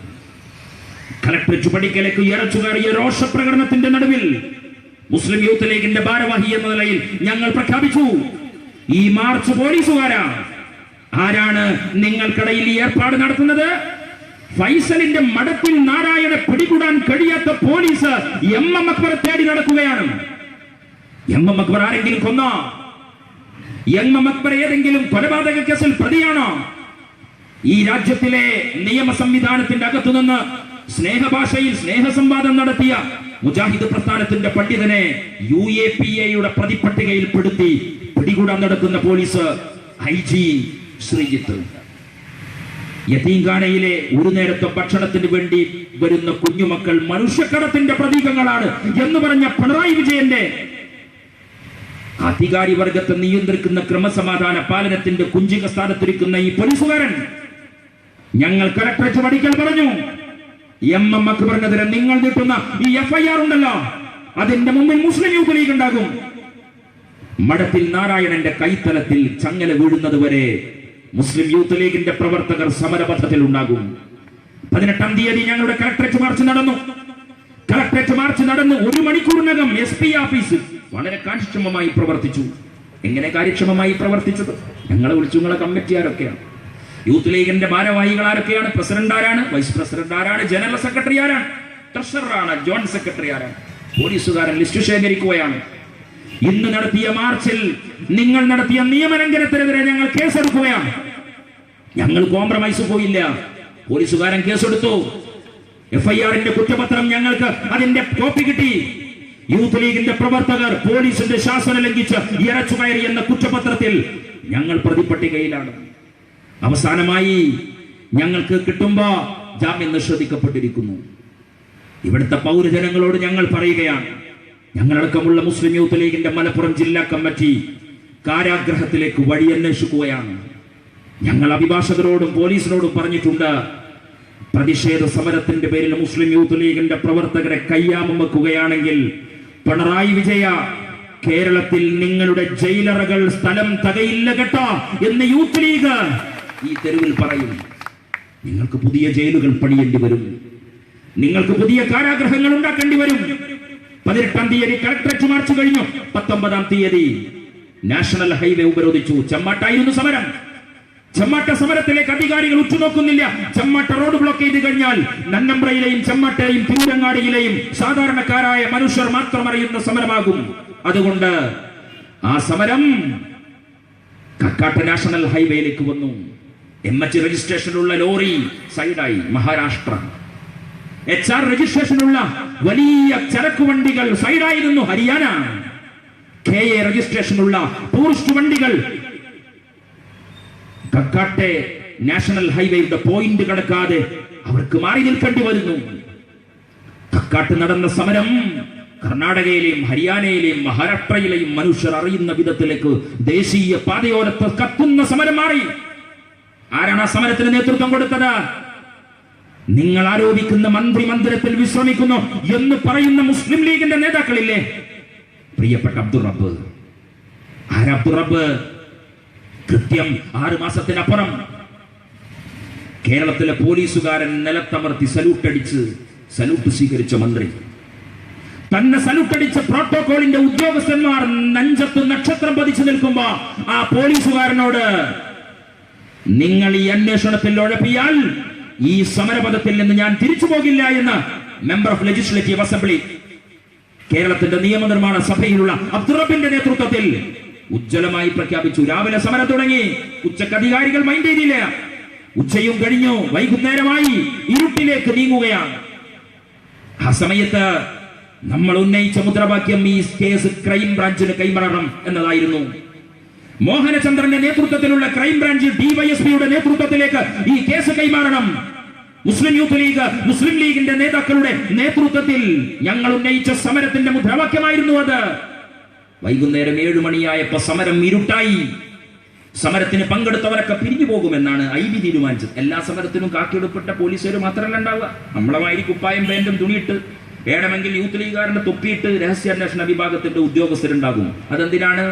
കളക്ടറേറ്റ് പടിക്കലേക്ക് ഇറച്ചുകയറിയ രോഷപ്രകടനത്തിന്റെ നടുവിൽ മുസ്ലിം യൂത്ത് ലീഗിന്റെ ഭാരവാഹി എന്ന നിലയിൽ ഞങ്ങൾ പ്രഖ്യാപിച്ചു, ഈ മാർച്ച് പോലീസുകാരാ. ആരാണ് നിങ്ങൾക്കിടയിൽ ഈ ഏർപ്പാട് നടത്തുന്നത്? ഫൈസലിന്റെ മഠത്തിൽ നാരായണനെ പിടികൂടാൻ കഴിയാത്ത പോലീസ് MM അക്ബറെ തേടി നടക്കുകയാണ്. MM അക്ബർ ആരെങ്കിലും കൊന്നോ? MM അക്ബർ ഏതെങ്കിലും കൊലപാതക കേസിൽ പ്രതിയാണോ? ഈ രാജ്യത്തിലെ നിയമ സംവിധാനത്തിന്റെ അകത്തുനിന്ന് സ്നേഹഭാഷയിൽ സ്നേഹസംവാദം നടത്തിയ മുജാഹിദ് പ്രസ്ഥാനത്തിന്റെ പണ്ഡിതനെ UAPA പ്രതിപട്ടികയിൽ പെടുത്തി പിടികൂടാൻ നടക്കുന്ന പോലീസ് IG ശ്രീജിത്ത്. യതീംഖാനയിലെ ഒരു നേരത്തെ ഭക്ഷണത്തിന് വേണ്ടി വരുന്ന കുഞ്ഞുമക്കൾ മനുഷ്യക്കടത്തിന്റെ പ്രതീകങ്ങളാണ് എന്ന് പറഞ്ഞ പിണറായി വിജയന്റെ അധികാരി വർഗത്തെ നിയന്ത്രിക്കുന്ന ക്രമസമാധാന പാലനത്തിന്റെ കുഞ്ചിക സ്ഥാനത്തിരിക്കുന്ന ഈ പോലീസുകാരൻ ഞങ്ങൾ കളക്ടറേറ്റ് പടിക്കൽ പറഞ്ഞു, MM അക്ബറിനെതിരെ നിങ്ങൾ നീട്ടുന്ന ഈ FIR ഉണ്ടല്ലോ, അതിന്റെ മുമ്പിൽ മുസ്ലിം യൂത്ത് ലീഗ് ഉണ്ടാകും. മഠത്തിൽ നാരായണന്റെ കൈത്തലത്തിൽ ചങ്ങല വീഴുന്നത് വരെ മുസ്ലിം യൂത്ത് ലീഗിന്റെ പ്രവർത്തകർ സമരപഥത്തിൽ ഉണ്ടാകും. 18-ാം തീയതി ഞങ്ങളുടെ കളക്ടറേറ്റ് മാർച്ച് നടന്നു. 1 മണിക്കൂറിനകം SP ആഫീസ് വളരെ കാര്യക്ഷമമായി പ്രവർത്തിച്ചു. എങ്ങനെ കാര്യക്ഷമമായി പ്രവർത്തിച്ചത്? ഞങ്ങളെ വിളിച്ചു, നിങ്ങളെ കമ്മിറ്റി ആരൊക്കെയാണ്, യൂത്ത് ലീഗിന്റെ ഭാരവാഹികൾ ആരൊക്കെയാണ്, പ്രസിഡന്റ് ആരാണ്, വൈസ് പ്രസിഡന്റ് ആരാണ്, ജനറൽ സെക്രട്ടറി ആരാണ്, ട്രഷറർ ആണ്, ജോയിന്റ് സെക്രട്ടറി ആരാണ്? പോലീസുകാരൻ ലിസ്റ്റ് ശേഖരിക്കുകയാണ്. ഇന്ന് നടത്തിയ മാർച്ചിൽ നിങ്ങൾ നടത്തിയ നിയമലംഘനത്തിനെതിരെ ഞങ്ങൾ കേസെടുക്കുകയാണ്. ഞങ്ങൾ കോംപ്രമൈസ് പോയില്ല. പോലീസുകാരൻ കേസെടുത്തു. FIR-ന്റെ കുറ്റപത്രം ഞങ്ങൾക്ക് അതിന്റെ കോപ്പി കിട്ടി. യൂത്ത് ലീഗിന്റെ പ്രവർത്തകർ പോലീസിന്റെ ശാസന ലംഘിച്ച് ഇറച്ചുകയറി എന്ന കുറ്റപത്രത്തിൽ ഞങ്ങൾ പ്രതിപട്ടികയിലാണ്. അവസാനമായി ഞങ്ങൾക്ക് കിട്ടുമ്പോ ജാമ്യം നിഷേധിക്കപ്പെട്ടിരിക്കുന്നു. ഇവിടുത്തെ പൗരജനങ്ങളോട് ഞങ്ങൾ പറയുകയാണ്, ഞങ്ങളടക്കമുള്ള മുസ്ലിം യൂത്ത് ലീഗിന്റെ മലപ്പുറം ജില്ലാ കമ്മിറ്റി കാരാഗ്രഹത്തിലേക്ക് വഴിയന്വേഷിക്കുകയാണ്. ഞങ്ങൾ അഭിഭാഷകരോടും പോലീസിനോടും പറഞ്ഞിട്ടുണ്ട്, പ്രതിഷേധ സമരത്തിന്റെ പേരിൽ മുസ്ലിം യൂത്ത് ലീഗിന്റെ പ്രവർത്തകരെ കയ്യാമം വെക്കുകയാണെങ്കിൽ പിണറായി വിജയ, കേരളത്തിൽ നിങ്ങളുടെ ജയിലറകൾ സ്ഥലം തകയില്ല കേട്ടോ എന്ന് യൂത്ത് ലീഗ് ഈ തെരുവിൽ പറയും. നിങ്ങൾക്ക് പുതിയ ജയിലുകൾ പണിയേണ്ടി വരും, നിങ്ങൾക്ക് പുതിയ കാരാഗ്രഹങ്ങൾ ഉണ്ടാക്കേണ്ടി വരും. 18-ാം തീയതി കളക്ടറേറ്റ് മാർച്ച് കഴിഞ്ഞു. 19-ാം തീയതി നാഷണൽ ഹൈവേ ഉപരോധിച്ചു. ചെമ്മാട്ടായിരുന്നു സമരം. ചെമ്മാട്ട സമരത്തിലേക്ക് അധികാരികൾ ഉറ്റുനോക്കുന്നില്ല. ചെമ്മാട്ട റോഡ് ബ്ലോക്ക് ചെയ്ത് കഴിഞ്ഞാൽ നന്നമ്പ്രയിലെയും ചെമ്മാട്ടയിലെയും തിരൂരങ്ങാടിയിലെയും സാധാരണക്കാരായ മനുഷ്യർ മാത്രം അറിയുന്ന സമരമാകും. അതുകൊണ്ട് ആ സമരം കക്കാട്ട് നാഷണൽ ഹൈവേയിലേക്ക് വന്നു. MH രജിസ്ട്രേഷനുള്ള ലോറി സൈഡായി മഹാരാഷ്ട്ര. HR രജിസ്ട്രേഷനുള്ള വലിയ ചരക്ക് വണ്ടികൾ സൈഡായിരുന്നു ഹരിയാന. KA രജിസ്ട്രേഷനുള്ള ടൂറിസ്റ്റ് വണ്ടികൾ കക്കാട്ടെ നാഷണൽ ഹൈവേയുടെ പോയിന്റ് കടക്കാതെ അവർക്ക് മാറി നിൽക്കേണ്ടി വരുന്നു. കക്കാട്ട് നടന്ന സമരം കർണാടകയിലെയും ഹരിയാനയിലെയും മഹാരാഷ്ട്രയിലെയും മനുഷ്യർ അറിയുന്ന വിധത്തിലേക്ക് ദേശീയ പാതയോരത്ത് കത്തുന്ന സമരം മാറി. ആരാണ് ആ സമരത്തിന് നേതൃത്വം കൊടുത്തത്? നിങ്ങൾ ആരോപിക്കുന്ന മന്ത്രി മന്ദിരത്തിൽ വിശ്രമിക്കുന്നു എന്ന് പറയുന്ന മുസ്ലിം ലീഗിന്റെ നേതാക്കളില്ലേ? പ്രിയപ്പെട്ട അബ്ദുൾ റബ്ബ്. അബ്ദുൾ റബ്ബ് കൃത്യം 6 മാസത്തിനപ്പുറം കേരളത്തിലെ പോലീസുകാരൻ നിലത്തമർത്തി സല്യൂട്ട് സ്വീകരിച്ച മന്ത്രി, തന്നെ സല്യൂട്ടടിച്ച പ്രോട്ടോകോളിന്റെ ഉദ്യോഗസ്ഥന്മാർ നെഞ്ചത്ത് നക്ഷത്രം പതിച്ചു നിൽക്കുമ്പോ ആ പോലീസുകാരനോട് നിങ്ങൾ ഈ അന്വേഷണത്തിൽ ഉഴപ്പിയാൽ ഈ സമരപഥത്തിൽ നിന്ന് ഞാൻ തിരിച്ചു പോകില്ല എന്ന് മെമ്പർ ഓഫ് ലെജിസ്ലേറ്റീവ് അസംബ്ലി കേരളത്തിന്റെ നിയമനിർമ്മാണ സഭയിലുള്ള അബ്ദുൾ റബ്ബിന്റെ നേതൃത്വത്തിൽ ഉജ്ജ്വലമായി പ്രഖ്യാപിച്ചു. രാവിലെ സമരം തുടങ്ങി. ഉച്ചക്ക് അധികാരികൾ മൈൻഡ് ചെയ്തില്ല. ഉച്ചയും കഴിഞ്ഞു, വൈകുന്നേരമായി, ഇരുട്ടിലേക്ക് നീങ്ങുകയാണ്. ആ സമയത്ത് നമ്മൾ ഉന്നയിച്ച മുദ്രാവാക്യം ഈ കേസ് ക്രൈം ബ്രാഞ്ചിന് കൈമാറണം എന്നതായിരുന്നു. മോഹനചന്ദ്രന്റെ നേതൃത്വത്തിലുള്ള ക്രൈം ബ്രാഞ്ച് ഡിവൈഎസ്പിയുടെ നേതൃത്വത്തിലേക്ക് ഈ കേസ് കൈമാറണം. മുസ്ലിം യൂത്ത് ലീഗ്, മുസ്ലിം ലീഗിന്റെ നേതാക്കളുടെ നേതൃത്വത്തിൽ ഞങ്ങൾ ഉന്നയിച്ച സമരത്തിന്റെ മുദ്രാവാക്യമായിരുന്നു അത്. വൈകുന്നേരം 7 മണിയായപ്പോ സമരം ഇരുട്ടായി. സമരത്തിന് പങ്കെടുത്തവരൊക്കെ പിരിഞ്ഞു പോകുമെന്നാണ് IB തീരുമാനിച്ചത്. എല്ലാ സമരത്തിനും കാക്കിയെടുപ്പെട്ട പോലീസുകാർ മാത്രമല്ല ഉണ്ടാവുക. നമ്മളമായി കുപ്പായം പാന്റും തുണിയിട്ട് വേണമെങ്കിൽ യൂത്ത് ലീഗുകാരന്റെ തൊപ്പിയിട്ട് രഹസ്യാന്വേഷണ വിഭാഗത്തിന്റെ ഉദ്യോഗസ്ഥരുണ്ടാകും. അതെന്തിനാണ്?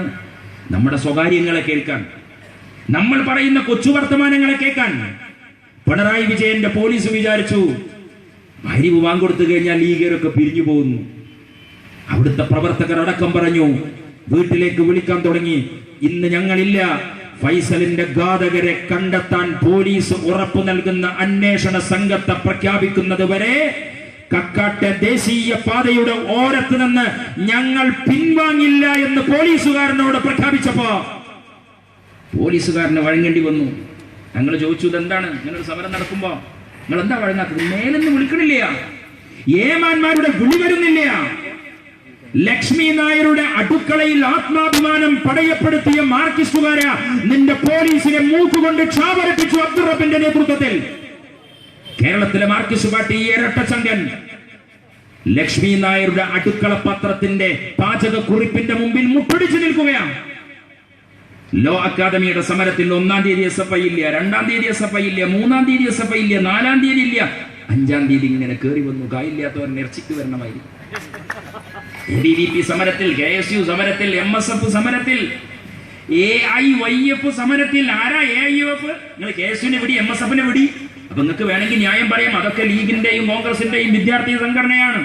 നമ്മുടെ സ്വകാര്യങ്ങളെ കേൾക്കാൻ, നമ്മൾ പറയുന്ന കൊച്ചു വർത്തമാനങ്ങളെ കേൾക്കാൻ. പിണറായി വിജയന്റെ പോലീസ് വിചാരിച്ചു മഗ്‌രിബ് വാങ്ങിക്കൊടുത്തു കഴിഞ്ഞാൽ ലീഗരൊക്കെ പിരിഞ്ഞു പോകുന്നു. അവിടുത്തെ പ്രവർത്തകർ അടക്കം പറഞ്ഞു, വീട്ടിലേക്ക് വിളിക്കാൻ തുടങ്ങി. ഇന്ന് ഞങ്ങളില്ല. ഫൈസലിന്റെ ഘാതകരെ കണ്ടെത്താൻ പോലീസ് ഉറപ്പു നൽകുന്ന അന്വേഷണ സംഘത്തെ പ്രഖ്യാപിക്കുന്നത് വരെ കക്കാട്ടെ ദേശീയ പാതയുടെ ഓരത്ത് നിന്ന് ഞങ്ങൾ പിൻവാങ്ങില്ല എന്ന് പോലീസുകാരനോട് പ്രഖ്യാപിച്ചപ്പോ പോലീസുകാരന് വഴങ്ങേണ്ടി വന്നു. ഞങ്ങൾ ചോദിച്ചു, ഇതെന്താണ്? ഇങ്ങനെ ഒരു സമരം നടക്കുമ്പോ നിങ്ങൾ എന്താ വഴങ്ങാത്തത്? മേലെന്ന് വിളിക്കണില്ല, ഏമാന്മാരുടെ വിളി വരുന്നില്ല. ലക്ഷ്മി നായരുടെ അടുക്കളയിൽ ആത്മാഭിമാനം പടയപ്പെടുത്തിയ മാർക്സിസ്റ്റുകാരെ നിന്റെ പോലീസിനെ മൂക്കുകൊണ്ട് ക്ഷാപരപ്പിച്ചു അബ്ദുൾ റബ്ബിന്റെ നേതൃത്വത്തിൽ. കേരളത്തിലെ മാർക്സിസ്റ്റ് പാർട്ടി ഇരട്ടച്ചങ്കൻ ലക്ഷ്മി നായരുടെ അടുക്കള പത്രത്തിന്റെ പാചകക്കുറിപ്പിന്റെ മുമ്പിൽ മുട്ടടിച്ചു നിൽക്കുകയാണ്. ലോ അക്കാദമിയുടെ സമരത്തിൽ 1-ാം തീയതി SFI ഇല്ല, 2-ാം തീയതി SFI ഇല്ല, 3-ാം തീയതി SFI ഇല്ല, 4-ാം തീയതി ഇല്ല, 5-ാം തീയതി ഇങ്ങനെ കയറി വന്നു. കായില്ലാത്തവർ ഇറച്ചിക്ക് വരണമായിരുന്നു. ADVP സമരത്തിൽ, KSU സമരത്തിൽ, MSF സമരത്തിൽ, AIYF സമരത്തിൽ. ആരാ AIYF? നിങ്ങൾ KSUവിനെ വിടി, MSFനെ വിടി. അപ്പൊ നിങ്ങൾക്ക് വേണമെങ്കിൽ ന്യായം പറയാം, അതൊക്കെ ലീഗിന്റെയും കോൺഗ്രസിന്റെയും വിദ്യാർത്ഥി സംഘടനയാണ്.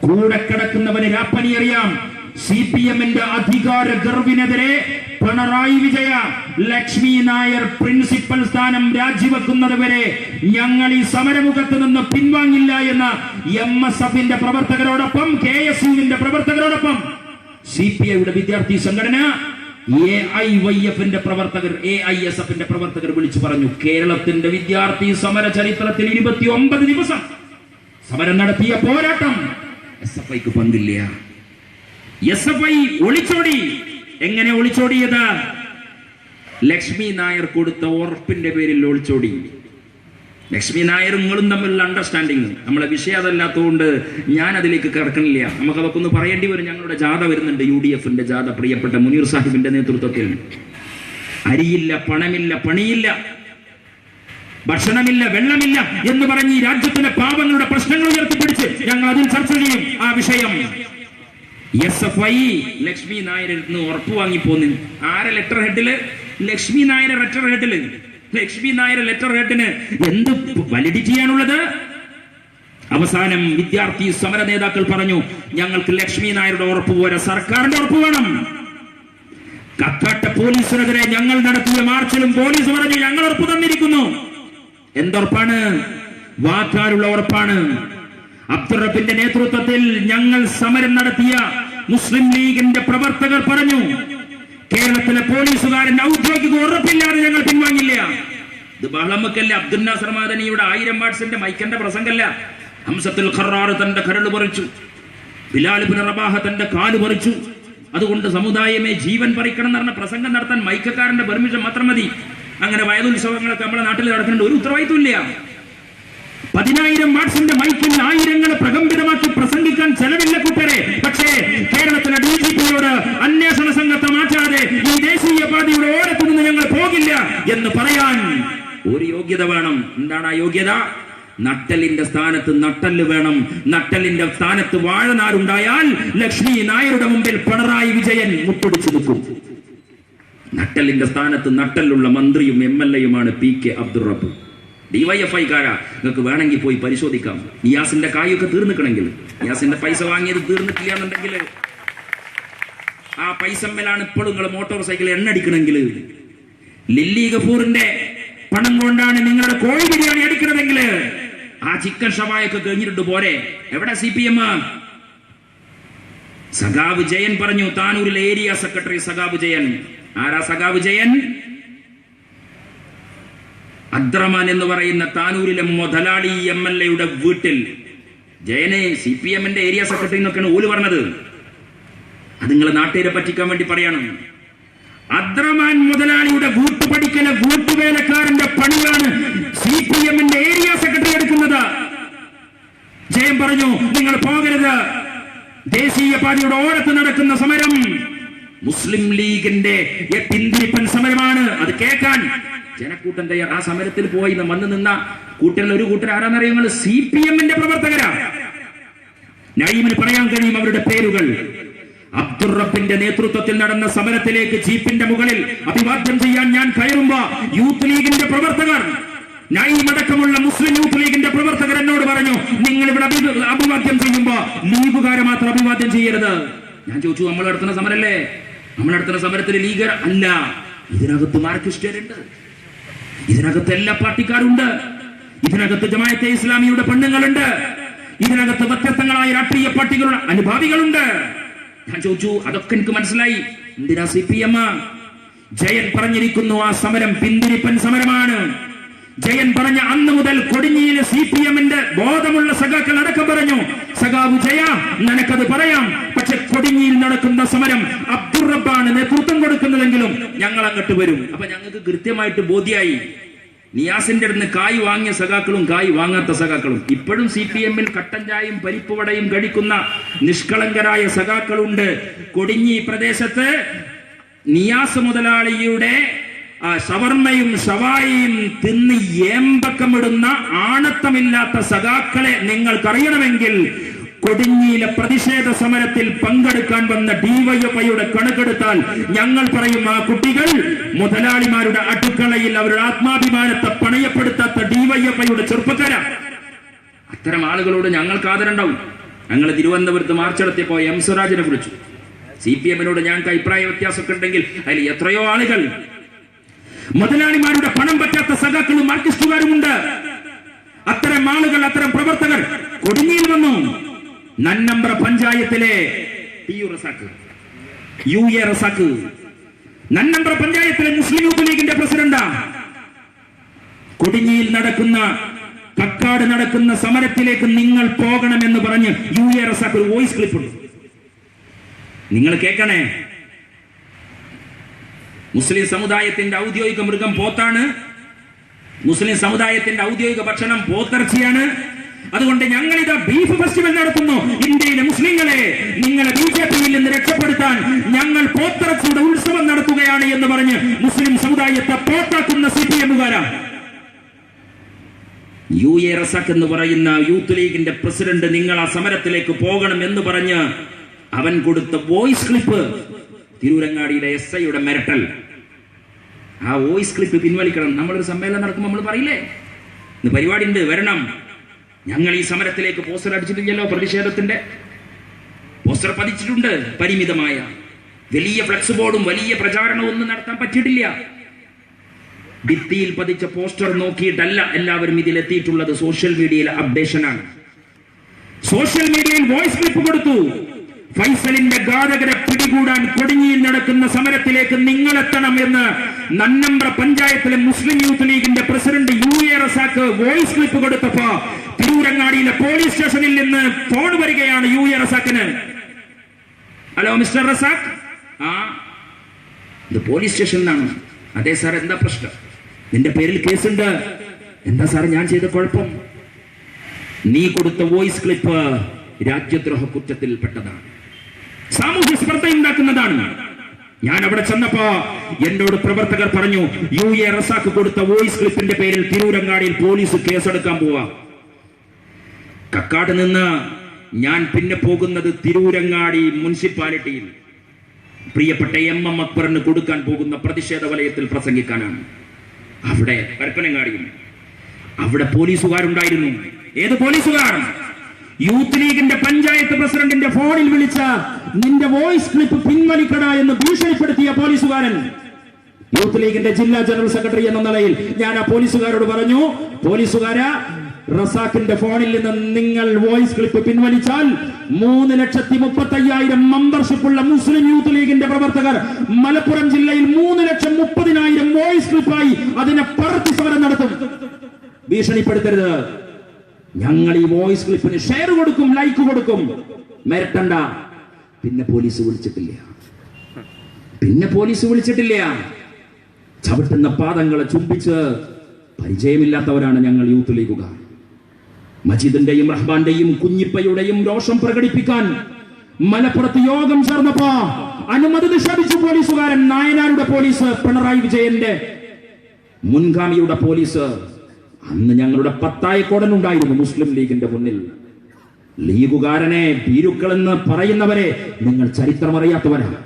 കൂടെ കിടക്കുന്നവന് രാപ്പനി അറിയാം. CPMന്റെ അധികാര ഗർവിനെതിരെ പിണറായി വിജയ ലക്ഷ്മി നായർ പ്രിൻസിപ്പൽ സ്ഥാനം രാജിവെക്കുന്നത് വരെ ഞങ്ങൾ ഈ സമരമുഖത്ത് നിന്ന് പിൻവാങ്ങില്ല എന്ന MSFന്റെ പ്രവർത്തകരോടൊപ്പം, KSUവിന്റെ പ്രവർത്തകരോടൊപ്പം CPIയുടെ വിദ്യാർത്ഥി സംഘടന, AIYFന്റെ പ്രവർത്തകർ, AISFന്റെ പ്രവർത്തകർ വിളിച്ചു പറഞ്ഞു. കേരളത്തിന്റെ വിദ്യാർത്ഥി സമര ചരിത്രത്തിൽ 29 ദിവസം സമരം നടത്തിയ പോരാട്ടം SFIക്ക് പങ്കില്ല. SFI ഒളിച്ചോടി. എങ്ങനെ ഒളിച്ചോടിയത്? ലക്ഷ്മി നായർ കൊടുത്ത ഉറപ്പിന്റെ പേരിൽ ഒളിച്ചോടി. ലക്ഷ്മി നായരും നിങ്ങളും തമ്മിലുള്ള അണ്ടർസ്റ്റാൻഡിങ് നമ്മളെ വിഷയം അതല്ലാത്തതുകൊണ്ട് ഞാൻ അതിലേക്ക് കിടക്കണില്ല. നമുക്കതൊക്കെ ഒന്ന് പറയേണ്ടി വരും. ഞങ്ങളുടെ ജാഥ വരുന്നുണ്ട്, UDFന്റെ ജാഥ, പ്രിയപ്പെട്ട മുനീർ സാഹിബിന്റെ നേതൃത്വത്തിൽ. അരിയില്ല, പണമില്ല, പണിയില്ല, ഭക്ഷണമില്ല, വെള്ളമില്ല എന്ന് പറഞ്ഞ് ഈ രാജ്യത്തിലെ പാവങ്ങളുടെ പ്രശ്നങ്ങൾ ഉയർത്തിപ്പിടിച്ച് ഞങ്ങൾ അതിൽ ചർച്ച ചെയ്യും ആ വിഷയം. SFI ലക്ഷ്മി നായരിന്ന് ഉറപ്പ് വാങ്ങിപ്പോന്നു. ആരെ ലെറ്റർ ഹെഡില്? ലക്ഷ്മി നായരെ ലെറ്റർ ഹെഡില്. ലക്ഷ്മി നായർ ലെറ്റർ ഹെഡിന് എന്ത് വാലിഡിറ്റി ആണുള്ളത്? അവസാനം വിദ്യാർത്ഥി സമര നേതാക്കൾ പറഞ്ഞു, ഞങ്ങൾക്ക് ലക്ഷ്മി നായരുടെ ഉറപ്പ് പോരാ, സർക്കാരിന്റെ ഉറപ്പ് വേണം. കക്കാട്ട പോലീസിനെതിരെ ഞങ്ങൾ നടത്തിയ മാർച്ചിലും പോലീസ് പറഞ്ഞു, ഞങ്ങൾ ഉറപ്പ് തന്നിരിക്കുന്നു. എന്തുറപ്പാണ്? വാക്കാലുള്ള ഉറപ്പാണ്. അബ്ദുർ റബ്ബിന്റെ നേതൃത്വത്തിൽ ഞങ്ങൾ സമരം നടത്തിയ മുസ്ലിം ലീഗിന്റെ പ്രവർത്തകർ പറഞ്ഞു, കേരളത്തിലെ പോലീസുകാരന്റെ ഔദ്യോഗിക ഉറപ്പില്ലാതെ ഞങ്ങൾ പിൻവാങ്ങില്ല. ഇത് ബഹളമക്കല്ല. അബ്ദുൽ നാസർ മദനിയുടെ 1000 വാട്സിന്റെ മൈക്കന്റെ പ്രസംഗമല്ല. ഹംസത്തുൽ ഖറാർ തന്റെ കരൾ പറിച്ചു, ബിലാൽ ഇബ്നു റബാഹ തന്റെ കാല് പറിച്ചു. അതുകൊണ്ട് സമുദായമേ ജീവൻ പറിക്കണം എന്ന് പറഞ്ഞ പ്രസംഗം നടത്താൻ മൈക്കക്കാരന്റെ പെർമിഷൻ മാത്രം മതി. അങ്ങനെ വയലുത്സവങ്ങളൊക്കെ നമ്മുടെ നാട്ടിൽ നടക്കുന്നുണ്ട്, ഒരു ഉത്തരവാദിത്വം ഇല്ല. 10,000 വാട്സിന്റെ മൈക്കിൽ ആയിരങ്ങളെ പ്രകമ്പിതമാക്കി പ്രസംഗിക്കാൻ ചെലവില്ല കൂട്ടരെ. പക്ഷേ കേരളത്തിലെ DGPയോട് അന്വേഷണ സംഘത്തെ മാറ്റാതെ ഈ ദേശീയ പാതയുടെ ഓരത്തു നിന്ന് ഞങ്ങൾ പോകില്ല എന്ന് പറയാൻ ഒരു യോഗ്യത വേണം. എന്താണ് ആ യോഗ്യത? നട്ടലിന്റെ സ്ഥാനത്ത് നട്ടല് വേണം. നട്ടലിന്റെ സ്ഥാനത്ത് വാഴനാരുണ്ടായാൽ ലക്ഷ്മി നായരുടെ മുമ്പിൽ പിണറായി വിജയൻ മുട്ടൊടിച്ചു നിൽക്കും. നട്ടലിന്റെ സ്ഥാനത്ത് നട്ടലുള്ള മന്ത്രിയും MLA-യുമാണ് PK അബ്ദുർ റബ്ബ്. DYFI-കാരാ, നിങ്ങൾക്ക് വേണമെങ്കിൽ പോയി പരിശോധിക്കാം. നിയാസിന്റെ കായൊക്കെ തീർന്നിക്കണമെങ്കിൽ, നിയാസിന്റെ പൈസ വാങ്ങിയത് തീർന്നിട്ടില്ല എന്നുണ്ടെങ്കിൽ ആ പൈസ മേലാണ് ഇപ്പോഴും നിങ്ങൾ മോട്ടോർ സൈക്കിൾ എണ്ണടിക്കണമെങ്കിൽ, ലില്ലി ഗഫൂറിന്റെ പണം കൊണ്ടാണ് നിങ്ങളുടെ കോഴി ബിരിയാണി അടിക്കണമെങ്കിൽ ആ ചിക്കൻ ഷവായൊക്കെ കഴിഞ്ഞിട്ട് പോരെ. എവിടെ CPM? സഖാവ് ജയൻ പറഞ്ഞു, താനൂരിലെ ഏരിയ സെക്രട്ടറി സഖാവ് ജയൻ. ആരാ സഖാവ് ജയൻ? അബ്ദുറഹ്മാൻ എന്ന് പറയുന്ന താനൂരിലെ മുതലാളി MLA-യുടെ വീട്ടിൽ ജയനെ CPM-ന്റെ ഏരിയ സെക്രട്ടറി എന്നൊക്കെയാണ് ഓല് പറഞ്ഞത്. അത് നിങ്ങളെ നാട്ടുകാരെ പറ്റിക്കാൻ വേണ്ടി പറയണം. അബ്ദുറഹ്മാൻ മുതലാളിയുടെ വീട്ടുപടിക്കലെ വീട്ടുവേലക്കാരന്റെ പണിയാണ് CPM-ന്റെ ഏരിയ സെക്രട്ടറി എടുക്കുന്നത്. ജയൻ പറഞ്ഞു, നിങ്ങൾ പോകരുത്. ദേശീയ പാതയുടെ ഓരത്ത് നടക്കുന്ന സമരം മുസ്ലിം ലീഗിന്റെ പിന്തിരിപ്പൻ സമരമാണ്. അത് കേൾക്കാൻ ജനക്കൂട്ടം തയ്യാർ. ആ സമരത്തിൽ പോയി വന്നു നിന്ന കൂട്ടരിൽ ഒരു കൂട്ടർ ആരാന്നറിയുന്നത് CPM-ന്റെ പ്രവർത്തകരാ. നഈമിന് പറയാൻ കഴിയും അവരുടെ പേരുകൾ. അബ്ദുർ റബ്ബിന്റെ നേതൃത്വത്തിൽ നടന്ന സമരത്തിലേക്ക് ജീപ്പിന്റെ മുകളിൽ അഭിവാദ്യം ചെയ്യാൻ ഞാൻ കയറുമ്പോ യൂത്ത് ലീഗിന്റെ പ്രവർത്തകർ, നഈം അടക്കമുള്ള മുസ്ലിം യൂത്ത് ലീഗിന്റെ പ്രവർത്തകർ എന്നോട് പറഞ്ഞു, നിങ്ങൾ ഇവിടെ അഭിവാദ്യം ചെയ്യുമ്പോ ലീഗുകാരെ മാത്രം അഭിവാദ്യം ചെയ്യരുത്. ഞാൻ ചോദിച്ചു, നമ്മൾ നടത്തുന്ന സമരല്ലേ? നമ്മൾ നടത്തുന്ന സമരത്തിൽ ലീഗർ അല്ല, ഇതിനകത്ത് മാർക്സിസ്റ്റുകാരുണ്ട്, ഇതിനകത്ത് എല്ലാ പാർട്ടിക്കാരുണ്ട്, ഇതിനകത്ത് ജമാഅത്തെ ഇസ്ലാമിയുടെ പെണ്ണുങ്ങളുണ്ട്, ഇതിനകത്ത് വ്യത്യസ്തങ്ങളായ രാഷ്ട്രീയ പാർട്ടികളുടെ അനുഭാവികളുണ്ട്. ഞാൻ ചോദിച്ചു, അതൊക്കെ എനിക്ക് മനസ്സിലായി. എന്തിനാ CPM? ജയൻ പറഞ്ഞിരിക്കുന്നു, ആ സമരം പിന്തിരിപ്പൻ സമരമാണ്. ജയൻ പറഞ്ഞ അന്ന് മുതൽ കൊടിഞ്ഞിയിലെ CPM-ന്റെ ബോധമുള്ള സഖാക്കൾ അടക്കം പറഞ്ഞു, സഖാവ് ജയ, നിനക്കത് പറയാം, പക്ഷെ കൊടിഞ്ഞിയിൽ നടക്കുന്ന സമരം അബ്ദുർ റബ്ബാണ് നേതൃത്വം കൊടുക്കുന്നതെങ്കിലും ഞങ്ങൾ അങ്ങോട്ട് വരും. അപ്പൊ ഞങ്ങൾക്ക് കൃത്യമായിട്ട് ബോധ്യായി, നിയാസിന്റെ അടുത്ത് കായ് വാങ്ങിയ സഖാക്കളും കായ് വാങ്ങാത്ത സഖാക്കളും. ഇപ്പോഴും CPM-ൽ കട്ടൻ ചായയും പരിപ്പുവടയും കഴിക്കുന്ന നിഷ്കളങ്കരായ സഖാക്കളുണ്ട്. കൊടിഞ്ഞി പ്രദേശത്ത് നിയാസ് മുതലാളിയുടെ ഷവർമ്മയും ഷവായിയും തിന്ന് ഏമ്പക്കമിടുന്ന ആണത്തമില്ലാത്ത സഖാക്കളെ നിങ്ങൾക്കറിയണമെങ്കിൽ കൊടിഞ്ഞിയിലെ പ്രതിഷേധ സമരത്തിൽ പങ്കെടുക്കാൻ വന്ന DYFI-യുടെ കണക്കെടുത്താൽ ഞങ്ങൾ പറയും, ആ കുട്ടികൾ മുതലാളിമാരുടെ അടുക്കളയിൽ അവരുടെ ആത്മാഭിമാനത്തെ പണയപ്പെടുത്താത്ത DYFI-യുടെ ചെറുപ്പക്കാരാ. അത്തരം ആളുകളോട് ഞങ്ങൾക്ക് ആദരവുണ്ടാവും. ഞങ്ങൾ തിരുവനന്തപുരത്ത് മാർച്ച് നടത്തിയപ്പോ M സ്വരാജിനെ കുറിച്ചു CPM-നോട് ഞങ്ങൾക്ക് അഭിപ്രായ വ്യത്യാസമൊക്കെ ഉണ്ടെങ്കിൽ അതിൽ എത്രയോ ആളുകൾ മുതലാളിമാരുടെ പണം പറ്റാത്ത സഖാക്കളും മാർക്സിസ്റ്റുകാരുമുണ്ട്. അത്തരം ആളുകൾ, അത്തരം പ്രവർത്തകർ കൊടിഞ്ഞിയിൽ വന്നു. നന്നമ്പ്ര പഞ്ചായത്തിലെ UA റസാഖ് നന്നമ്പ്ര പഞ്ചായത്തിലെ മുസ്ലിം യൂത്ത് ലീഗിന്റെ പ്രസിഡന്റാ. കൊടിഞ്ഞിയിൽ നടക്കുന്ന, കക്കാട് നടക്കുന്ന സമരത്തിലേക്ക് നിങ്ങൾ പോകണമെന്ന് പറഞ്ഞ് UA റസാഖ് ഒരു വോയിസ് ക്ലിപ്പ് ഉണ്ട്, നിങ്ങൾ കേൾക്കണേ. മുസ്ലിം സമുദായത്തിന്റെ ഔദ്യോഗിക മൃഗം പോത്താണ്. മുസ്ലിം സമുദായത്തിന്റെ ഔദ്യോഗിക ഭക്ഷണം പോത്തിറച്ചിയാണ്. അതുകൊണ്ട് ഞങ്ങൾ ഇതാ ബീഫ് ഫെസ്റ്റിവൽ നടത്തുന്നു. ഇന്ത്യയിലെ മുസ്ലിങ്ങളെ, നിങ്ങളെ BJP-യിൽ നിന്ന് രക്ഷപ്പെടുത്താൻ ഞങ്ങൾ പോത്തിറച്ചിയുടെ ഉത്സവം നടത്തുകയാണ് എന്ന് പറഞ്ഞ് മുസ്ലിം സമുദായത്തെ പോത്താക്കുന്ന CPM-കാരാ. UA റസാഖ് എന്ന് പറയുന്ന യൂത്ത് ലീഗിന്റെ പ്രസിഡന്റ് നിങ്ങൾ ആ സമരത്തിലേക്ക് പോകണം എന്ന് പറഞ്ഞ് അവൻ കൊടുത്ത വോയിസ് ക്ലിപ്പ് തിരൂരങ്ങാടിയിലെ SI-യുടെ മിരട്ടൽ. ആ വോയിസ് ക്ലിപ്പ് പിൻവലിക്കണം. നമ്മളൊരു സമ്മേളനം നടക്കുമ്പോൾ നമ്മൾ പറയില്ലേ, ഇന്ന് പരിപാടി ഉണ്ട്, വരണം. ഞങ്ങൾ ഈ സമരത്തിലേക്ക് പോസ്റ്റർ അടിച്ചിട്ടില്ലല്ലോ. പ്രതിഷേധത്തിന്റെ പോസ്റ്റർ പതിച്ചിട്ടുണ്ട്. പരിമിതമായ വലിയ ഫ്ലെക്സ് ബോർഡും വലിയ പ്രചാരണവും ഒന്നും നടത്താൻ പറ്റിയിട്ടില്ല. ഭിത്തിയിൽ പതിച്ച പോസ്റ്റർ നോക്കിയിട്ടല്ല എല്ലാവരും ഇതിലെത്തിയിട്ടുള്ളത്. സോഷ്യൽ മീഡിയയിലെ അപ്ഡേഷനാണ്. സോഷ്യൽ മീഡിയയിൽ വോയിസ് ക്ലിപ്പ് കൊടുത്തു. ഫൈസലിന്റെ ഘാതകരെ പിടികൂടാൻ കൊടിഞ്ഞിയിൽ നടക്കുന്ന സമരത്തിലേക്ക് നിങ്ങളെത്തണം എന്ന് നന്നമ്പ്ര പഞ്ചായത്തിലെ മുസ്ലിം യൂത്ത് ലീഗിന്റെ president UA Razak voice clip കൊടുത്തപ്പോ തിരൂരങ്ങാടിയിലെ പോലീസ് സ്റ്റേഷനിൽ നിന്ന് ഫോൺ വരികയാണ് UA റസാഖിന്. ഹലോ മിസ്റ്റർ റസാഖ്, ഇത് പോലീസ് സ്റ്റേഷനിലാണ്. അതെ സാർ, എന്താ പ്രശ്നം? നിന്റെ പേരിൽ കേസുണ്ട്. എന്താ സാർ ഞാൻ ചെയ്ത കുഴപ്പം? നീ കൊടുത്ത വോയിസ് ക്ലിപ്പ് രാജ്യദ്രോഹ കുറ്റത്തിൽപ്പെട്ടതാണ്, സാമൂഹ്യ സ്പർദ്ധ ഉണ്ടാക്കുന്നതാണ്. ഞാൻ അവിടെ ചെന്നപ്പോ എന്നോട് പ്രവർത്തകർ പറഞ്ഞു, UA റസാഖ് കൊടുത്ത വോയിസ് ക്ലിപ്പിന്റെ പേരിൽ തിരൂരങ്ങാടിയിൽ പോലീസ് കേസെടുക്കാൻ പോവാ. കക്കാട് നിന്ന് ഞാൻ പിന്നെ പോകുന്നത് തിരൂരങ്ങാടി മുനിസിപ്പാലിറ്റിയിൽ പ്രിയപ്പെട്ട MM അക്ബറിന് കൊടുക്കാൻ പോകുന്ന പ്രതിഷേധ വലയത്തിൽ പ്രസംഗിക്കാനാണ്. അവിടെ പരപ്പനങ്ങാടിയിൽ അവിടെ പോലീസുകാരുണ്ടായിരുന്നു. ഏത് പോലീസുകാർ? യൂത്ത് ലീഗിന്റെ പഞ്ചായത്ത് പ്രസിഡന്റിന്റെ ഫോണിൽ വിളിച്ച നിന്റെ വോയിസ് ക്ലിപ്പ് പിൻവലിക്കട എന്ന് ഭീഷണിപ്പെടുത്തിയ പോലീസുകാരൻ. യൂത്ത് ലീഗിന്റെ ജില്ലാ ജനറൽ സെക്രട്ടറി എന്ന നിലയിൽ ഞാൻ ആ പോലീസുകാരോട് പറഞ്ഞു, പോലീസുകാരാ, റസാഖിന്റെ ഫോണിൽ നിന്ന് നിങ്ങൾ വോയിസ് ക്ലിപ്പ് പിൻവലിച്ചാൽ 3,35,000 മെമ്പർഷിപ്പുള്ള മുസ്ലിം യൂത്ത് ലീഗിന്റെ പ്രവർത്തകർ മലപ്പുറം ജില്ലയിൽ 3,30,000 വോയിസ് ക്ലിപ്പായി അതിനെ പറത്തി സമരം നടത്തും. ഭീഷണിപ്പെടുത്തരുത്. ഞങ്ങൾ ഈ വോയിസ് ക്ലിപ്പിന് ഷെയർ കൊടുക്കും, ലൈക്ക് കൊടുക്കും. മിരട്ടണ്ട. പിന്നെ പോലീസ് വിളിച്ചിട്ടില്ല. ചവിട്ടുന്ന പാദങ്ങളെ ചുംബിച്ച് പരിചയമില്ലാത്തവരാണ് ഞങ്ങൾ യൂത്ത് ലീഗുകാർ. മജീദിന്റെയും റഹ്മാന്റെയും കുഞ്ഞിപ്പയുടെയും രോഷം പ്രകടിപ്പിക്കാൻ മലപ്പുറത്ത് യോഗം ചേർന്നപ്പോ അനുമതി നിഷേധിച്ചു പോലീസുകാരൻ. നായനാരുടെ പോലീസ്, പിണറായി വിജയന്റെ മുൻഗാമിയുടെ പോലീസ്. അന്ന് ഞങ്ങളുടെ പത്തായക്കോടൻ ഉണ്ടായിരുന്നു മുസ്ലിം ലീഗിന്റെ മുന്നിൽ. ലീഗുകാരനെ ഭീരുക്കളെന്ന് പറയുന്നവരെ നിങ്ങൾ ചരിത്രം അറിയാത്തവരാണ്.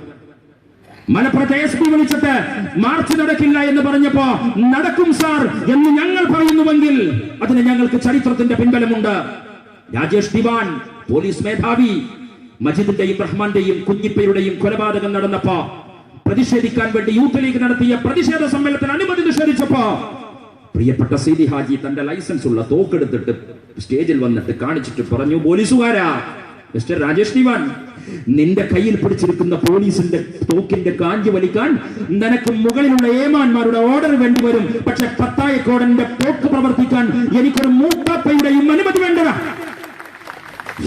മലപ്പുറത്തെ SP വിളിച്ചിട്ട് മാർച്ച് നടക്കില്ല എന്ന് പറഞ്ഞപ്പോ നടക്കും സാർ എന്ന് ഞങ്ങൾ പറയുന്നുവെങ്കിൽ അതിന് ഞങ്ങൾക്ക് ചരിത്രത്തിന്റെ പിൻബലമുണ്ട്. രാജേഷ് ദിവാൻ പോലീസ് മേധാവി മജീദിന്റെയും റഹ്മാന്റെയും കുഞ്ഞിപ്പയുടെയും കൊലപാതകം നടന്നപ്പോ പ്രതിഷേധിക്കാൻ വേണ്ടി യൂത്ത് ലീഗ് നടത്തിയ പ്രതിഷേധ സമ്മേളനത്തിന് അനുമതി നിഷേധിച്ചപ്പോ പ്രിയപ്പെട്ട സീതി ഹാജി തന്റെ ലൈസൻസ് ഉള്ള തോക്കെടുത്തിട്ട് സ്റ്റേജിൽ വന്നിട്ട് കാണിച്ചിട്ട് പറഞ്ഞു, പോലീസുകാരാ, മിസ്റ്റർ രാജേഷ് ദിവാൻ, നിന്റെ കയ്യിൽ പിടിച്ചിരിക്കുന്ന പോലീസിന്റെ തോക്കിന്റെ കാഞ്ചി വലിക്കാൻ നിനക്ക് മുകളിലുള്ള ഏമാന്മാരുടെ ഓർഡർ വേണ്ടിവരും. പക്ഷെ പത്തായക്കോടന്റെ തോക്ക് പ്രവർത്തിക്കാൻ എനിക്കൊരു മൂക്കാപ്പയുടെയും അനുമതി വേണ്ടതാ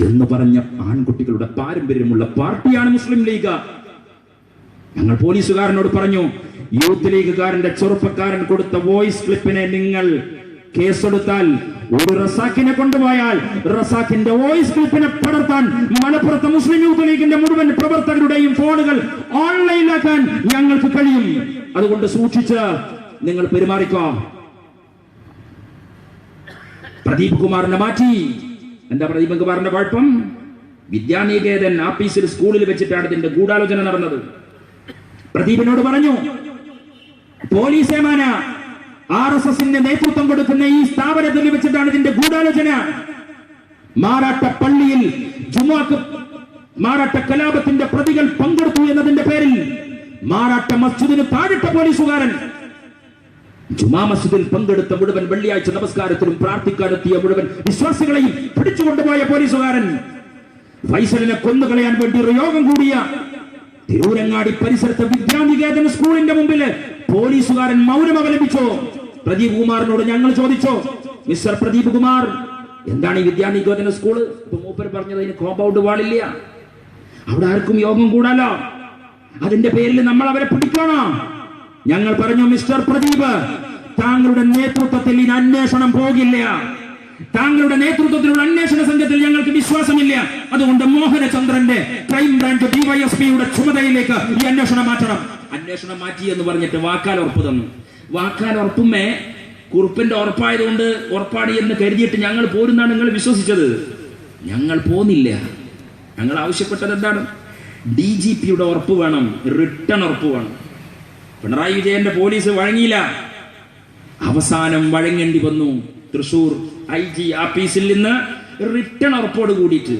എന്ന് പറഞ്ഞ ആൺകുട്ടികളുടെ പാരമ്പര്യമുള്ള പാർട്ടിയാണ് മുസ്ലിം ലീഗ്. ഞങ്ങൾ പോലീസുകാരനോട് പറഞ്ഞു, യൂത്ത് ലീഗുകാരന്റെ ചെറുപ്പക്കാരൻ കൊടുത്ത വോയിസ് ക്ലിപ്പിനെ നിങ്ങൾ കേസെടുത്താൽ, ഒരു റസാഖിനെ കൊണ്ടുപോയാൽ റസാഖിന്റെ വോയിസ് ക്ലിപ്പിനെ പടർത്താൻ മലപ്പുറത്ത് മുസ്ലിം യൂത്ത് ലീഗിന്റെ മുഴുവൻ പ്രവർത്തകരുടെയും ഫോണുകൾ ഓൺലൈനിലാക്കാൻ ഞങ്ങൾക്ക് കഴിയും. അതുകൊണ്ട് സൂക്ഷിച്ച് നിങ്ങൾ പെരുമാറിക്കോ. പ്രദീപ് കുമാറിനെ മാറ്റി. എന്താ പ്രദീപ് കുമാറിന്റെ കുഴപ്പം? വിദ്യാനികേതൻ ആഫീസിൽ സ്കൂളിൽ വെച്ചിട്ടാണ് ഇതിന്റെ ഗൂഢാലോചന നടന്നത്. പ്രദീപിനോട് പറഞ്ഞു, പോലീസ് ഏമാന RSSന്റെ നേതൃത്വം കൊടുക്കുന്ന ഈ സ്ഥാപനത്തിൽ വെച്ചിട്ടാണ് ഇതിന്റെ ഗൂഢാലോചന. മാറാട്ട പള്ളിയിൽ മാറാട്ട കലാപത്തിന്റെ പ്രതികൾ പങ്കെടുത്തു എന്നതിന്റെ പേരിൽ മാറാട്ട മസ്ജിദിന് താഴിട്ട പോലീസുകാരൻ, ജുമാ മസ്ജിദിൽ പങ്കെടുത്ത മുഴുവൻ വെള്ളിയാഴ്ച നമസ്കാരത്തിലും പ്രാർത്ഥിക്കാനെത്തിയ മുഴുവൻ വിശ്വാസികളെയും പിടിച്ചുകൊണ്ടുപോയ പോലീസുകാരൻ, ഫൈസലിനെ കൊന്നുകളയാൻ വേണ്ടി യോഗം കൂടിയ തിരൂരങ്ങാടി പരിസരത്തെ വിദ്യാനികേതൻ സ്കൂളിന്റെ മുമ്പിൽ പോലീസുകാരൻ മൗനം അവലംബിച്ചോ. പ്രദീപ് കുമാറിനോട് ഞങ്ങൾ ചോദിച്ചോ, മിസ്റ്റർ പ്രദീപ് കുമാർ, എന്താണ് ഈ വിദ്യാനികേതൻ സ്കൂള്? മൂപ്പര് പറഞ്ഞത് അതിന് കോമ്പൗണ്ട് വാളില്ല, അവിടെ ആർക്കും യോഗം കൂടാലോ, അതിന്റെ പേരിൽ നമ്മൾ അവരെ പിടിക്കണോ? ഞങ്ങൾ പറഞ്ഞു, മിസ്റ്റർ പ്രദീപ്, താങ്കളുടെ നേതൃത്വത്തിൽ ഈ അന്വേഷണം പോകില്ല. താങ്കളുടെ നേതൃത്വത്തിലുള്ള അന്വേഷണ സംഘത്തിൽ ഞങ്ങൾക്ക് വിശ്വാസമില്ല. അതുകൊണ്ട് മോഹനചന്ദ്രന്റെ ക്രൈംബ്രാഞ്ച് DYSPയുടെ ചുമതലയിലേക്ക് ഈ അന്വേഷണം മാറ്റണം. അന്വേഷണം മാറ്റി എന്ന് പറഞ്ഞിട്ട് വാക്കാൽ ഉറപ്പ് തന്നു. വാക്കാൽ ഉറപ്പുമേ കുറുപ്പിന്റെ ഉറപ്പായതുകൊണ്ട് ഉറപ്പാടി എന്ന് കരുതിയിട്ട് ഞങ്ങൾ പോരുന്നാണ് നിങ്ങൾ വിശ്വസിച്ചത്. ഞങ്ങൾ പോന്നില്ല. ഞങ്ങൾ ആവശ്യപ്പെട്ടത് എന്താണ്? DGPയുടെ ഉറപ്പ് വേണം, റിട്ടേൺ ഉറപ്പ് വേണം. പിണറായി വിജയന്റെ പോലീസ് വഴങ്ങിയില്ല. അവസാനം വഴങ്ങേണ്ടി വന്നു. തൃശൂർ IG ആഫീസിൽ നിന്ന് റിട്ടേൺ ഉറപ്പോട് കൂടിയിട്ട്.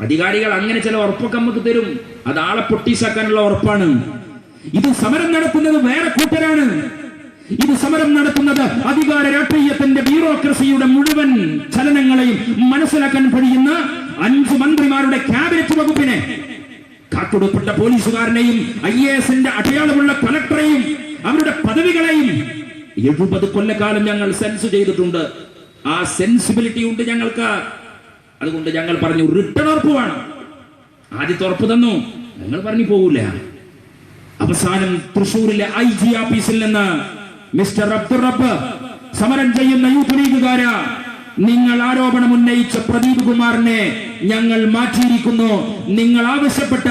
അധികാരികൾ അങ്ങനെ ചില ഉറപ്പൊക്കെ നമുക്ക് തരും, അത് ആളെ പൊട്ടീസാക്കാനുള്ള ഉറപ്പാണ്. ഇത് സമരം നടത്തുന്നത് വേറെ കൂട്ടരാണ്. ഇത് സമരം നടത്തുന്നത് അധികാര രാഷ്ട്രീയത്തിന്റെ ബ്യൂറോക്രസിയുടെ മുഴുവൻ ചലനങ്ങളെയും മനസ്സിലാക്കാൻ കഴിയുന്ന 5 മന്ത്രിമാരുടെ ക്യാബിനറ്റ് വകുപ്പിനെ, കാട്ടുടുപ്പെട്ട പോലീസുകാരനെയും IAS അടയാളമുള്ള കളക്ടറെയും അവരുടെ പദവികളെയും 70 കൊല്ലക്കാലം ഞങ്ങൾ സെൻസ് ചെയ്തിട്ടുണ്ട്. ആ സെൻസിബിലിറ്റി ഉണ്ട് ഞങ്ങൾക്ക്. അതുകൊണ്ട് ഞങ്ങൾ പറഞ്ഞു റിട്ടേൺ ഉറപ്പ് വേണം. ആദ്യത്തെ ഉറപ്പ് തന്നു, ഞങ്ങൾ പറഞ്ഞു പോകൂല. അവസാനം തൃശൂരിലെ IG ആഫീസിൽ നിന്ന് മിസ്റ്റർ അബ്ദുൾ റബ്ബ്, സമരം ചെയ്യുന്ന യൂത്ത് ലീഗുകാരാ, നിങ്ങൾ ആരോപണം ഉന്നയിച്ച പ്രദീപ് കുമാറിനെ ഞങ്ങൾ മാറ്റിയിരിക്കുന്നു. നിങ്ങൾ ആവശ്യപ്പെട്ട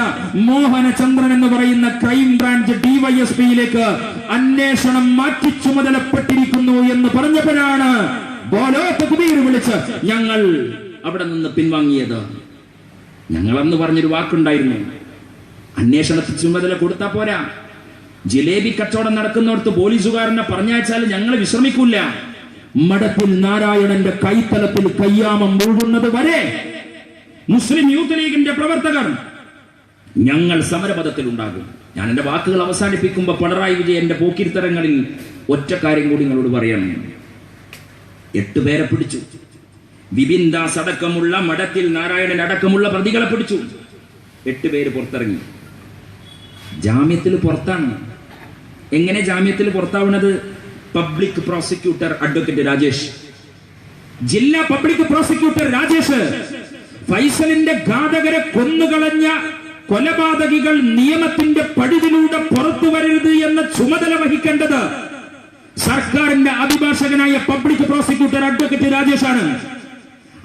മോഹനചന്ദ്രൻ എന്ന് പറയുന്ന ക്രൈം ബ്രാഞ്ച് DYSPയിലേക്ക് അന്വേഷണം മാറ്റി ചുമതലപ്പെട്ടിരിക്കുന്നു എന്ന് പറഞ്ഞപ്പോഴാണ് ബോലോ തക്ബീർ വിളിച്ച് ഞങ്ങൾ അവിടെ നിന്ന് പിൻവാങ്ങിയത്. ഞങ്ങൾ അന്ന് പറഞ്ഞൊരു വാക്കുണ്ടായിരുന്നു, അന്വേഷണത്തിന് ചുമതല കൊടുത്താ പോരാ, ജിലേബി കച്ചവടം നടക്കുന്നിടത്ത് പോലീസുകാരനെ പറഞ്ഞയച്ചാൽ ഞങ്ങൾ വിശ്രമിക്കൂല. മഠത്തിൽ നാരായണന്റെ കൈത്തലത്തിൽ കയ്യാമം മുഴുകുന്നത് വരെ മുസ്ലിം യൂത്ത് ലീഗിന്റെ പ്രവർത്തകർ ഞങ്ങൾ സമരപഥത്തിൽ ഉണ്ടാകും. ഞാൻ എന്റെ വാക്കുകൾ അവസാനിപ്പിക്കുമ്പോൾ പിണറായി വിജയന്റെ പോക്കിരിത്തരങ്ങളിൽ ഒറ്റ കാര്യം കൂടി നിങ്ങളോട് പറയണം. 8 പേരെ പിടിച്ചു. വിപിൻ ദാസ് അടക്കമുള്ള, മഠത്തിൽ നാരായണൻ അടക്കമുള്ള പ്രതികളെ പിടിച്ചു. 8 പേര് പുറത്തിറങ്ങി. ജാമ്യത്തിൽ പുറത്താണ്. എങ്ങനെ ജാമ്യത്തിൽ പുറത്താവുന്നത്? പബ്ലിക് പ്രോസിക്യൂട്ടർ അഡ്വക്കേറ്റ് രാജേഷ്, ജില്ലാ പബ്ലിക് പ്രോസിക്യൂട്ടർ രാജേഷ്, ഫൈസലിന്റെ ഘാതകരെ കൊന്നുകളഞ്ഞ കൊലപാതകികൾ നിയമത്തിന്റെ പടിവിലൂടെ പുറത്തു വരരുത് എന്ന ചുമതല വഹിക്കേണ്ടത് സർക്കാരിന്റെ അഭിഭാഷകനായ പബ്ലിക് പ്രോസിക്യൂട്ടർ അഡ്വക്കേറ്റ് രാജേഷാണ്.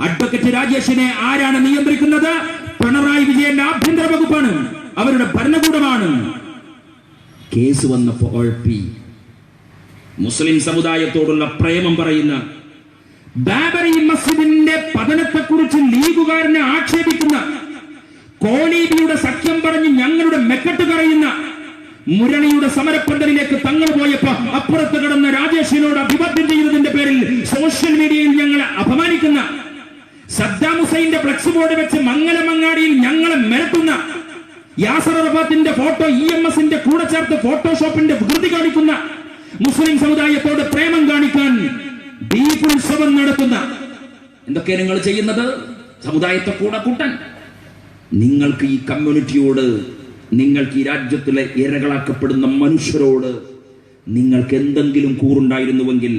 അഡ്വക്കേറ്റ് രാജേഷിനെ ആരാണ് നിയന്ത്രിക്കുന്നത്? പിണറായി വിജയന്റെ ആഭ്യന്തര വകുപ്പാണ്, അവരുടെ ഭരണകൂടമാണ്. കേസ് വന്നപ്പോൾ മുസ്ലിം സമുദായത്തോടുള്ള പ്രേമം പറയുന്ന, ബാബറി മസ്ജിദിന്റെ പതനത്തെക്കുറിച്ച് ലീഗുകാരനെ ആക്ഷേപിക്കുന്ന, കോലീബിയുടെ സഖ്യം പറഞ്ഞ് ഞങ്ങളുടെ മെക്കെട്ട് കറയുന്ന, മുരളിയുടെ സമരപ്പന്തലിലേക്ക് തങ്ങൾ പോയപ്പോ അപ്പുറത്ത് കിടന്ന രാജേഷിനോട് അഭിവാദ്യം ചെയ്യുന്നതിന്റെ പേരിൽ സോഷ്യൽ മീഡിയയിൽ ഞങ്ങളെ അപമാനിക്കുന്ന, സദ്ദാം ഹുസൈന്റെ ഫ്ലക്സ് ബോർഡ് വെച്ച് മംഗലമങ്ങാടിയിൽ ഞങ്ങളെ മിരട്ടുന്ന, യാസർ അറഫാത്തിന്റെ ഫോട്ടോ EMSന്റെ കൂടെ ചേർത്ത് ഫോട്ടോഷോപ്പിന്റെ വികൃതി കാണിക്കുന്ന, മുസ്ലിം സമുദായത്തോട് പ്രേമം കാണിക്കാൻ ദീപോത്സവം നടത്തുന്ന, എന്തൊക്കെ നിങ്ങൾ ചെയ്യുന്നത്? സമുദായത്തെ കൂടെ കൂട്ടാൻ. നിങ്ങൾക്ക് ഈ കമ്മ്യൂണിറ്റിയോട്, നിങ്ങൾക്ക് ഈ രാജ്യത്തിലെ ഇരകളാക്കപ്പെടുന്ന മനുഷ്യരോട് നിങ്ങൾക്ക് എന്തെങ്കിലും കൂറുണ്ടായിരുന്നുവെങ്കിൽ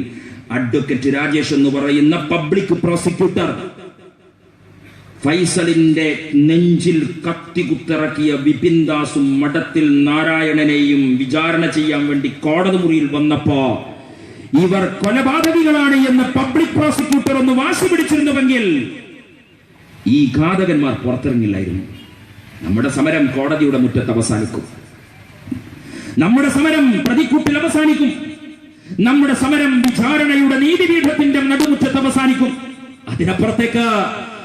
അഡ്വക്കേറ്റ് രാജേഷ് എന്ന് പറയുന്ന പബ്ലിക് പ്രോസിക്യൂട്ടർ ഫൈസലിന്റെ നെഞ്ചിൽ കത്തികുത്തിറക്കിയ വിപിൻ ദാസും മഠത്തിൽ നാരായണനെയും വിചാരണ ചെയ്യാൻ വേണ്ടി കോടതി മുറിയിൽ വന്നപ്പോ ഇവർ കൊലപാതകികളാണ് എന്ന് പബ്ലിക് പ്രോസിക്യൂട്ടർ ഒന്ന് വാശി പിടിച്ചിരുന്നുവെങ്കിൽ ഈ ഘാതകന്മാർ പുറത്തിറങ്ങില്ലായിരുന്നു. നമ്മുടെ സമരം കോടതിയുടെ മുറ്റത്ത് അവസാനിക്കും. നമ്മുടെ സമരം പ്രതിക്കൂട്ടിൽ അവസാനിക്കും. നമ്മുടെ സമരം വിചാരണയുടെ നീതിപീഠത്തിന്റെ നടുമുറ്റത്ത് അവസാനിക്കും. അതിനപ്പുറത്തേക്ക്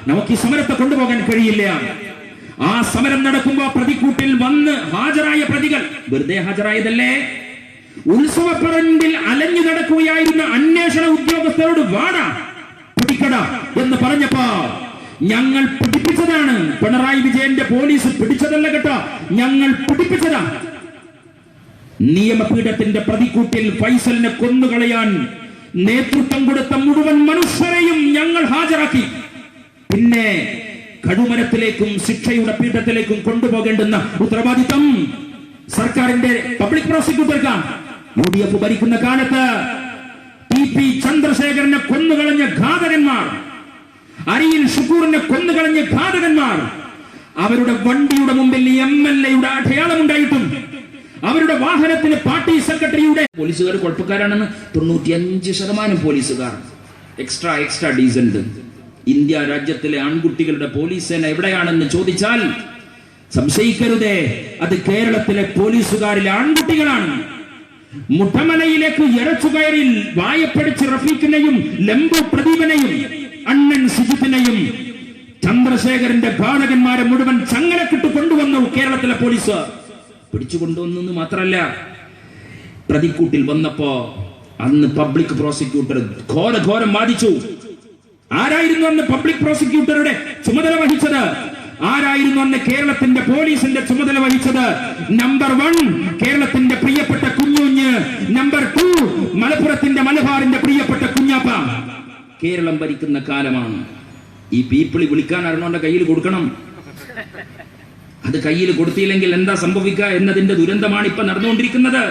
നമുക്ക് ഈ സമരത്തെ കൊണ്ടുപോകാൻ കഴിയില്ല. ആ സമരം നടക്കുമ്പോൾ പ്രതിക്കൂട്ടിൽ വന്ന് ഹാജരായ പ്രതികൾ വെറുതെ ഹാജരായതല്ലേ? ഉത്സവപ്പറമ്പിൽ അലഞ്ഞു നടക്കുകയായിരുന്ന അന്വേഷണ ഉദ്യോഗസ്ഥരോട് വാട പിടിക്കട എന്ന് പറഞ്ഞപ്പോ ഞങ്ങൾ പിടിപ്പിച്ചതാണ്. പിണറായി വിജയന്റെ പോലീസ് പിടിച്ചതല്ല കേട്ടോ, ഞങ്ങൾ പിടിപ്പിച്ചതാ. നിയമപീഠത്തിന്റെ പ്രതിക്കൂട്ടിൽ ഫൈസലിനെ കൊന്നുകളയാൻ നേതൃത്വം കൊടുത്ത മുഴുവൻ മനുഷ്യരെയും ഞങ്ങൾ ഹാജരാക്കി. പിന്നെ കടുമരത്തിലേക്കും ശിക്ഷയുടെ പീഠത്തിലേക്കും കൊണ്ടുപോകേണ്ടുന്ന ഉത്തരവാദിത്തം സർക്കാരിന്റെ പബ്ലിക് പ്രോസിക്യൂട്ടർക്കാണ്. UDF ഭരിക്കുന്ന കാലത്ത് TP ചന്ദ്രശേഖരനെ കൊന്നുകളഞ്ഞ ഘാതകന്മാർ, അരിയിൽ ഷുക്കൂറിനെ കൊന്നുകളഞ്ഞ ഘാതകന്മാർ, അവരുടെ വണ്ടിയുടെ മുമ്പിൽ MLAയുടെ അടയാളമുണ്ടായിട്ടും അവരുടെ വാഹനത്തിന് പാർട്ടി സെക്രട്ടറിയുടെ പോലീസുകാർ കുഴപ്പക്കാരാണെന്ന് 95% പോലീസുകാർ എക്സ്ട്രാ ഡീസന്റ്. ഇന്ത്യ രാജ്യത്തിലെ ആൺകുട്ടികളുടെ പോലീസ് സേന എവിടെയാണെന്ന് ചോദിച്ചാൽ സംശയിക്കരുതേ, അത് കേരളത്തിലെ പോലീസുകാരിലെ ആൺകുട്ടികളാണ്. മുട്ടമലയിലേക്ക് എരച്ചുകയറിൽ വായപ്പടിച്ച് റഫീഖിനെയും ലംബു പ്രദീപനെയും അണ്ണൻ സുജിത്തിനെയും ചന്ദ്രശേഖരന്റെ ഘാതകന്മാരെ മുഴുവൻ ചങ്ങലക്കിട്ട് കൊണ്ടുവന്നു കേരളത്തിലെ പോലീസ്. പിടിച്ചുകൊണ്ടുവന്നു മാത്രല്ല, പ്രതിക്കൂട്ടിൽ വന്നപ്പോ അന്ന് പബ്ലിക് പ്രോസിക്യൂട്ടർ ഘോരം വാദിച്ചു. ആരായിരുന്നു അന്ന് പബ്ലിക് പ്രോസിക്യൂട്ടറുടെ ചുമതല വഹിച്ചത്? ആരായിരുന്നു അന്ന് കേരളത്തിന്റെ പോലീസിന്റെ ചുമതല വഹിച്ചത്? നമ്പർ 1 കേരളത്തിന്റെ പ്രിയപ്പെട്ട കുഞ്ഞുഞ്ഞ്, നമ്പർ 2 മലപ്പുറത്തിന്റെ മലബാറിന്റെ പ്രിയപ്പെട്ട കുഞ്ഞാപ്പ. കേരളം ഭരിക്കുന്ന കാലമാണ്. ഈ പീപ്പിളി വിളിക്കാൻ അറിഞ്ഞോന്റെ കയ്യിൽ കൊടുക്കണം. അത് കയ്യിൽ കൊടുത്തില്ലെങ്കിൽ എന്താ സംഭവിക്കുക എന്നതിന്റെ ദുരന്തമാണ് ഇപ്പൊ നടന്നുകൊണ്ടിരിക്കുന്നത്.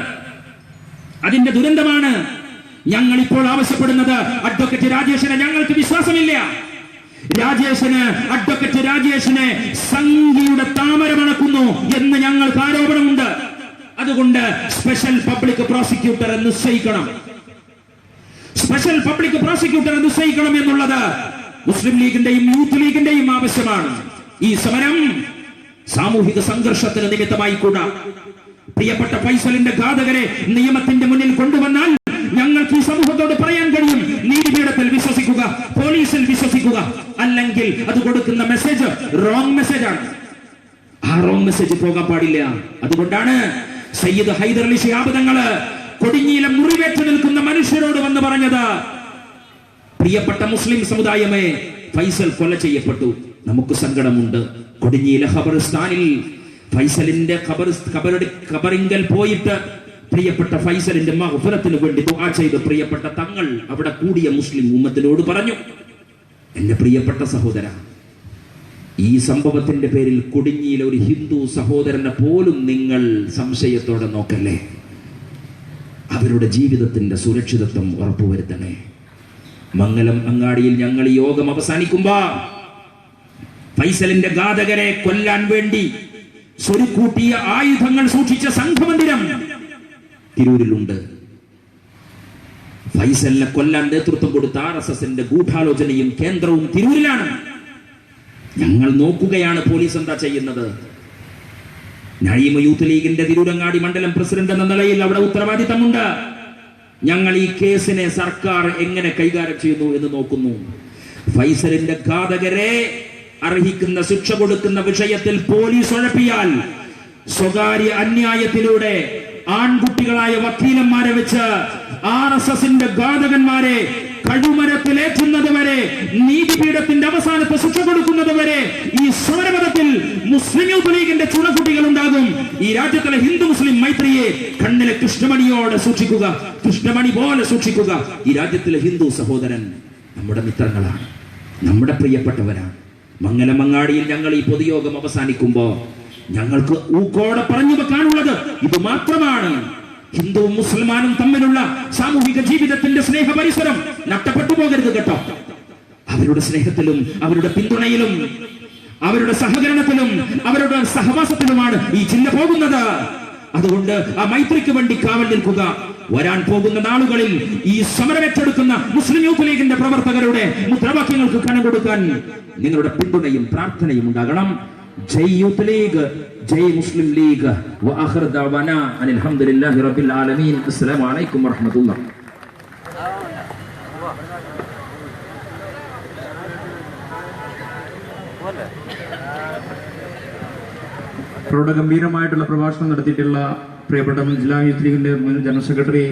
അതിന്റെ ദുരന്തമാണ് ഞങ്ങൾ ഇപ്പോൾ ആവശ്യപ്പെടുന്നത്. അഡ്വക്കേറ്റ് രാജേഷിനെ ഞങ്ങൾക്ക് വിശ്വാസമില്ല. അഡ്വക്കേറ്റ് രാജേഷിനെ സംഘിയുടെ താമര മണക്കുന്നു എന്ന് ഞങ്ങൾക്ക് ആരോപണമുണ്ട്. അതുകൊണ്ട് സ്പെഷ്യൽ പബ്ലിക് പ്രോസിക്യൂട്ടർ നിശ്ചയിക്കണം. സ്പെഷ്യൽ പബ്ലിക് പ്രോസിക്യൂട്ടർ നിശ്ചയിക്കണം എന്നുള്ളത് മുസ്ലിം ലീഗിന്റെയും യൂത്ത് ലീഗിന്റെയും ആവശ്യമാണ്. ഈ സമരം സാമൂഹിക സംഘർഷത്തിന് നിമിത്തമായി കൂടാ. പ്രിയപ്പെട്ട ഫൈസലിന്റെ ഘാതകരെ നിയമത്തിന്റെ മുന്നിൽ കൊണ്ടുവന്നാൽ ഞങ്ങൾക്ക് ഈ സമൂഹത്തോട് പറയാൻ കഴിയും, നീതിപീഠത്തിൽ വിശ്വസിക്കുക, പോലീസിൽ വിശ്വസിക്കുക. അല്ലെങ്കിൽ അത് കൊടുക്കുന്ന മെസ്സേജ് റോങ് മെസ്സേജാണ്. ആ റോങ് മെസ്സേജ് പോകാൻ പാടില്ല. അതുകൊണ്ടാണ് സയ്യിദ് ഹൈദർ അലി ശിഹാബ് തങ്ങള് കൊടിഞ്ഞിയിലെ മുറിവേറ്റ് നിൽക്കുന്ന മനുഷ്യരോട് വന്ന് പറഞ്ഞത്, പ്രിയപ്പെട്ട മുസ്ലിം സമുദായമേ, ഫൈസൽ കൊല ചെയ്യപ്പെട്ടു, നമുക്ക് സങ്കടമുണ്ട്. കൊടിഞ്ഞിയിലെ ഖബർസ്ഥാനിൽ ഫൈസലിന്റെ ഖബറിങ്കൽ പോയിട്ട് പ്രിയപ്പെട്ട ഫൈസലിന്റെ മഗ്ഫിറത്തിന് വേണ്ടി ദുആ ചെയ്ത് പ്രിയപ്പെട്ട തങ്ങൾ അവിടെ കൂടിയ മുസ്ലിം ഉമ്മത്തിനോട് പറഞ്ഞു, എന്റെ പ്രിയപ്പെട്ട സഹോദര, ഈ സംഭവത്തിന്റെ പേരിൽ കൊടിഞ്ഞിയിലെ ഒരു ഹിന്ദു സഹോദരനെ പോലും നിങ്ങൾ സംശയത്തോടെ നോക്കല്ലേ. അവരുടെ ജീവിതത്തിന്റെ സുരക്ഷിതത്വം ഉറപ്പുവരുത്തണേ. മംഗലം അങ്ങാടിയിൽ ഞങ്ങൾ ഈ യോഗം അവസാനിക്കുമ്പോ ഫൈസലിന്റെ ഘാതകരെ കൊല്ലാൻ വേണ്ടി സ്വരുക്കൂട്ടിയ ആയുധങ്ങൾ സൂക്ഷിച്ച സംഘമന്ദിരം തിരൂരിലുണ്ട്. ഫൈസലിനെ കൊല്ലാൻ നേതൃത്വം കൊടുത്ത RSSന്റെ ഗൂഢാലോചനയും കേന്ദ്രവും തിരൂരിലാണ്. ഞങ്ങൾ നോക്കുകയാണ് പോലീസ് എന്താ ചെയ്യുന്നത്. നഈം യൂത്ത് ലീഗിന്റെ തിരൂരങ്ങാടി മണ്ഡലം പ്രസിഡന്റ് എന്ന നിലയിൽ അവിടെ ഉത്തരവാദിത്തമുണ്ട്. ഞങ്ങൾ ഈ കേസിനെ സർക്കാർ എങ്ങനെ കൈകാര്യം ചെയ്യുന്നു എന്ന് നോക്കുന്നു. ഫൈസലിന്റെ ഘാതകരെ അർഹിക്കുന്ന ശിക്ഷ കൊടുക്കുന്ന വിഷയത്തിൽ പോലീസ് ഉഴപ്പിയാൽ സ്വകാര്യ അന്യായത്തിലൂടെ ആൺകുട്ടികളായ വക്കീലന്മാരെ വെച്ച് RSSന്റെ ഘാതകന്മാരെ കഴുമരത്തിലേറ്റുന്നത് വരെ, നീതിപീഠത്തിന്റെ അവസാനത്തെ ശിക്ഷ കൊടുക്കുന്നത് വരെ ഈ സമരപഥത്തിൽ മുസ്ലിം യൂത്ത് ലീഗിന്റെ ചുണക്കുട്ടികൾ ഉണ്ടാകും. ഈ രാജ്യത്തിലെ ഹിന്ദു മുസ്ലിം മൈത്രിയെ കണ്ണിലെ കൃഷ്ണമണിയോടെ സൂക്ഷിക്കുക, കൃഷ്ണമണി പോലെ സൂക്ഷിക്കുക. ഈ രാജ്യത്തിലെ ഹിന്ദു സഹോദരൻ നമ്മുടെ മിത്രങ്ങളാണ്, നമ്മുടെ പ്രിയപ്പെട്ടവരാണ്. മംഗലമങ്ങാടിയിൽ ഞങ്ങൾ ഈ പൊതുയോഗം അവസാനിക്കുമ്പോ ഞങ്ങൾക്ക് ഊക്കോടെ പറഞ്ഞു വെക്കാനുള്ളത് ഇത് മാത്രമാണ്. ഹിന്ദുവും മുസൽമാനും തമ്മിലുള്ള സാമൂഹിക ജീവിതത്തിന്റെ സ്നേഹ പരിസരം നഷ്ടപ്പെട്ടു പോകരുത് കേട്ടോ. അവരുടെ സ്നേഹത്തിലും അവരുടെ പിന്തുണയിലും അവരുടെ സഹകരണത്തിലും അവരുടെ സഹവാസത്തിലുമാണ് ഈ ജില്ല പോകുന്നത്. അതുകൊണ്ട് ആ മൈത്രിക്ക് വേണ്ടി കാവൽ നിൽക്കുക. വരാൻ പോകുന്ന നാളുകളിൽ ഈ സമരമേറ്റെടുക്കുന്ന മുസ്ലിം യൂത്ത് ലീഗിന്റെ പ്രവർത്തകരുടെ മുദ്രാവാക്യങ്ങൾക്ക് കനം കൊടുക്കാൻ നിങ്ങളുടെ പിന്തുണയും പ്രാർത്ഥനയും ഉണ്ടാകണം. ജയ് യൂത്ത് ലീഗ്, ജയ് മുസ്ലിം ലീഗ്. വആഖിറു ദഅവാനാ അനിൽ ഹംദുലില്ലാഹി റബ്ബിൽ ആലമീൻ. അസ്സലാമു അലൈക്കും വറഹ്മത്തുള്ളാഹി. പ്രൗഢഗംഭീരമായിട്ടുള്ള പ്രഭാഷണം നടത്തിയിട്ടുള്ള പ്രിയപ്പെട്ട ജില്ലാ യൂത്ത് ലീഗിന്റെ മുൻ ജനറൽ സെക്രട്ടറി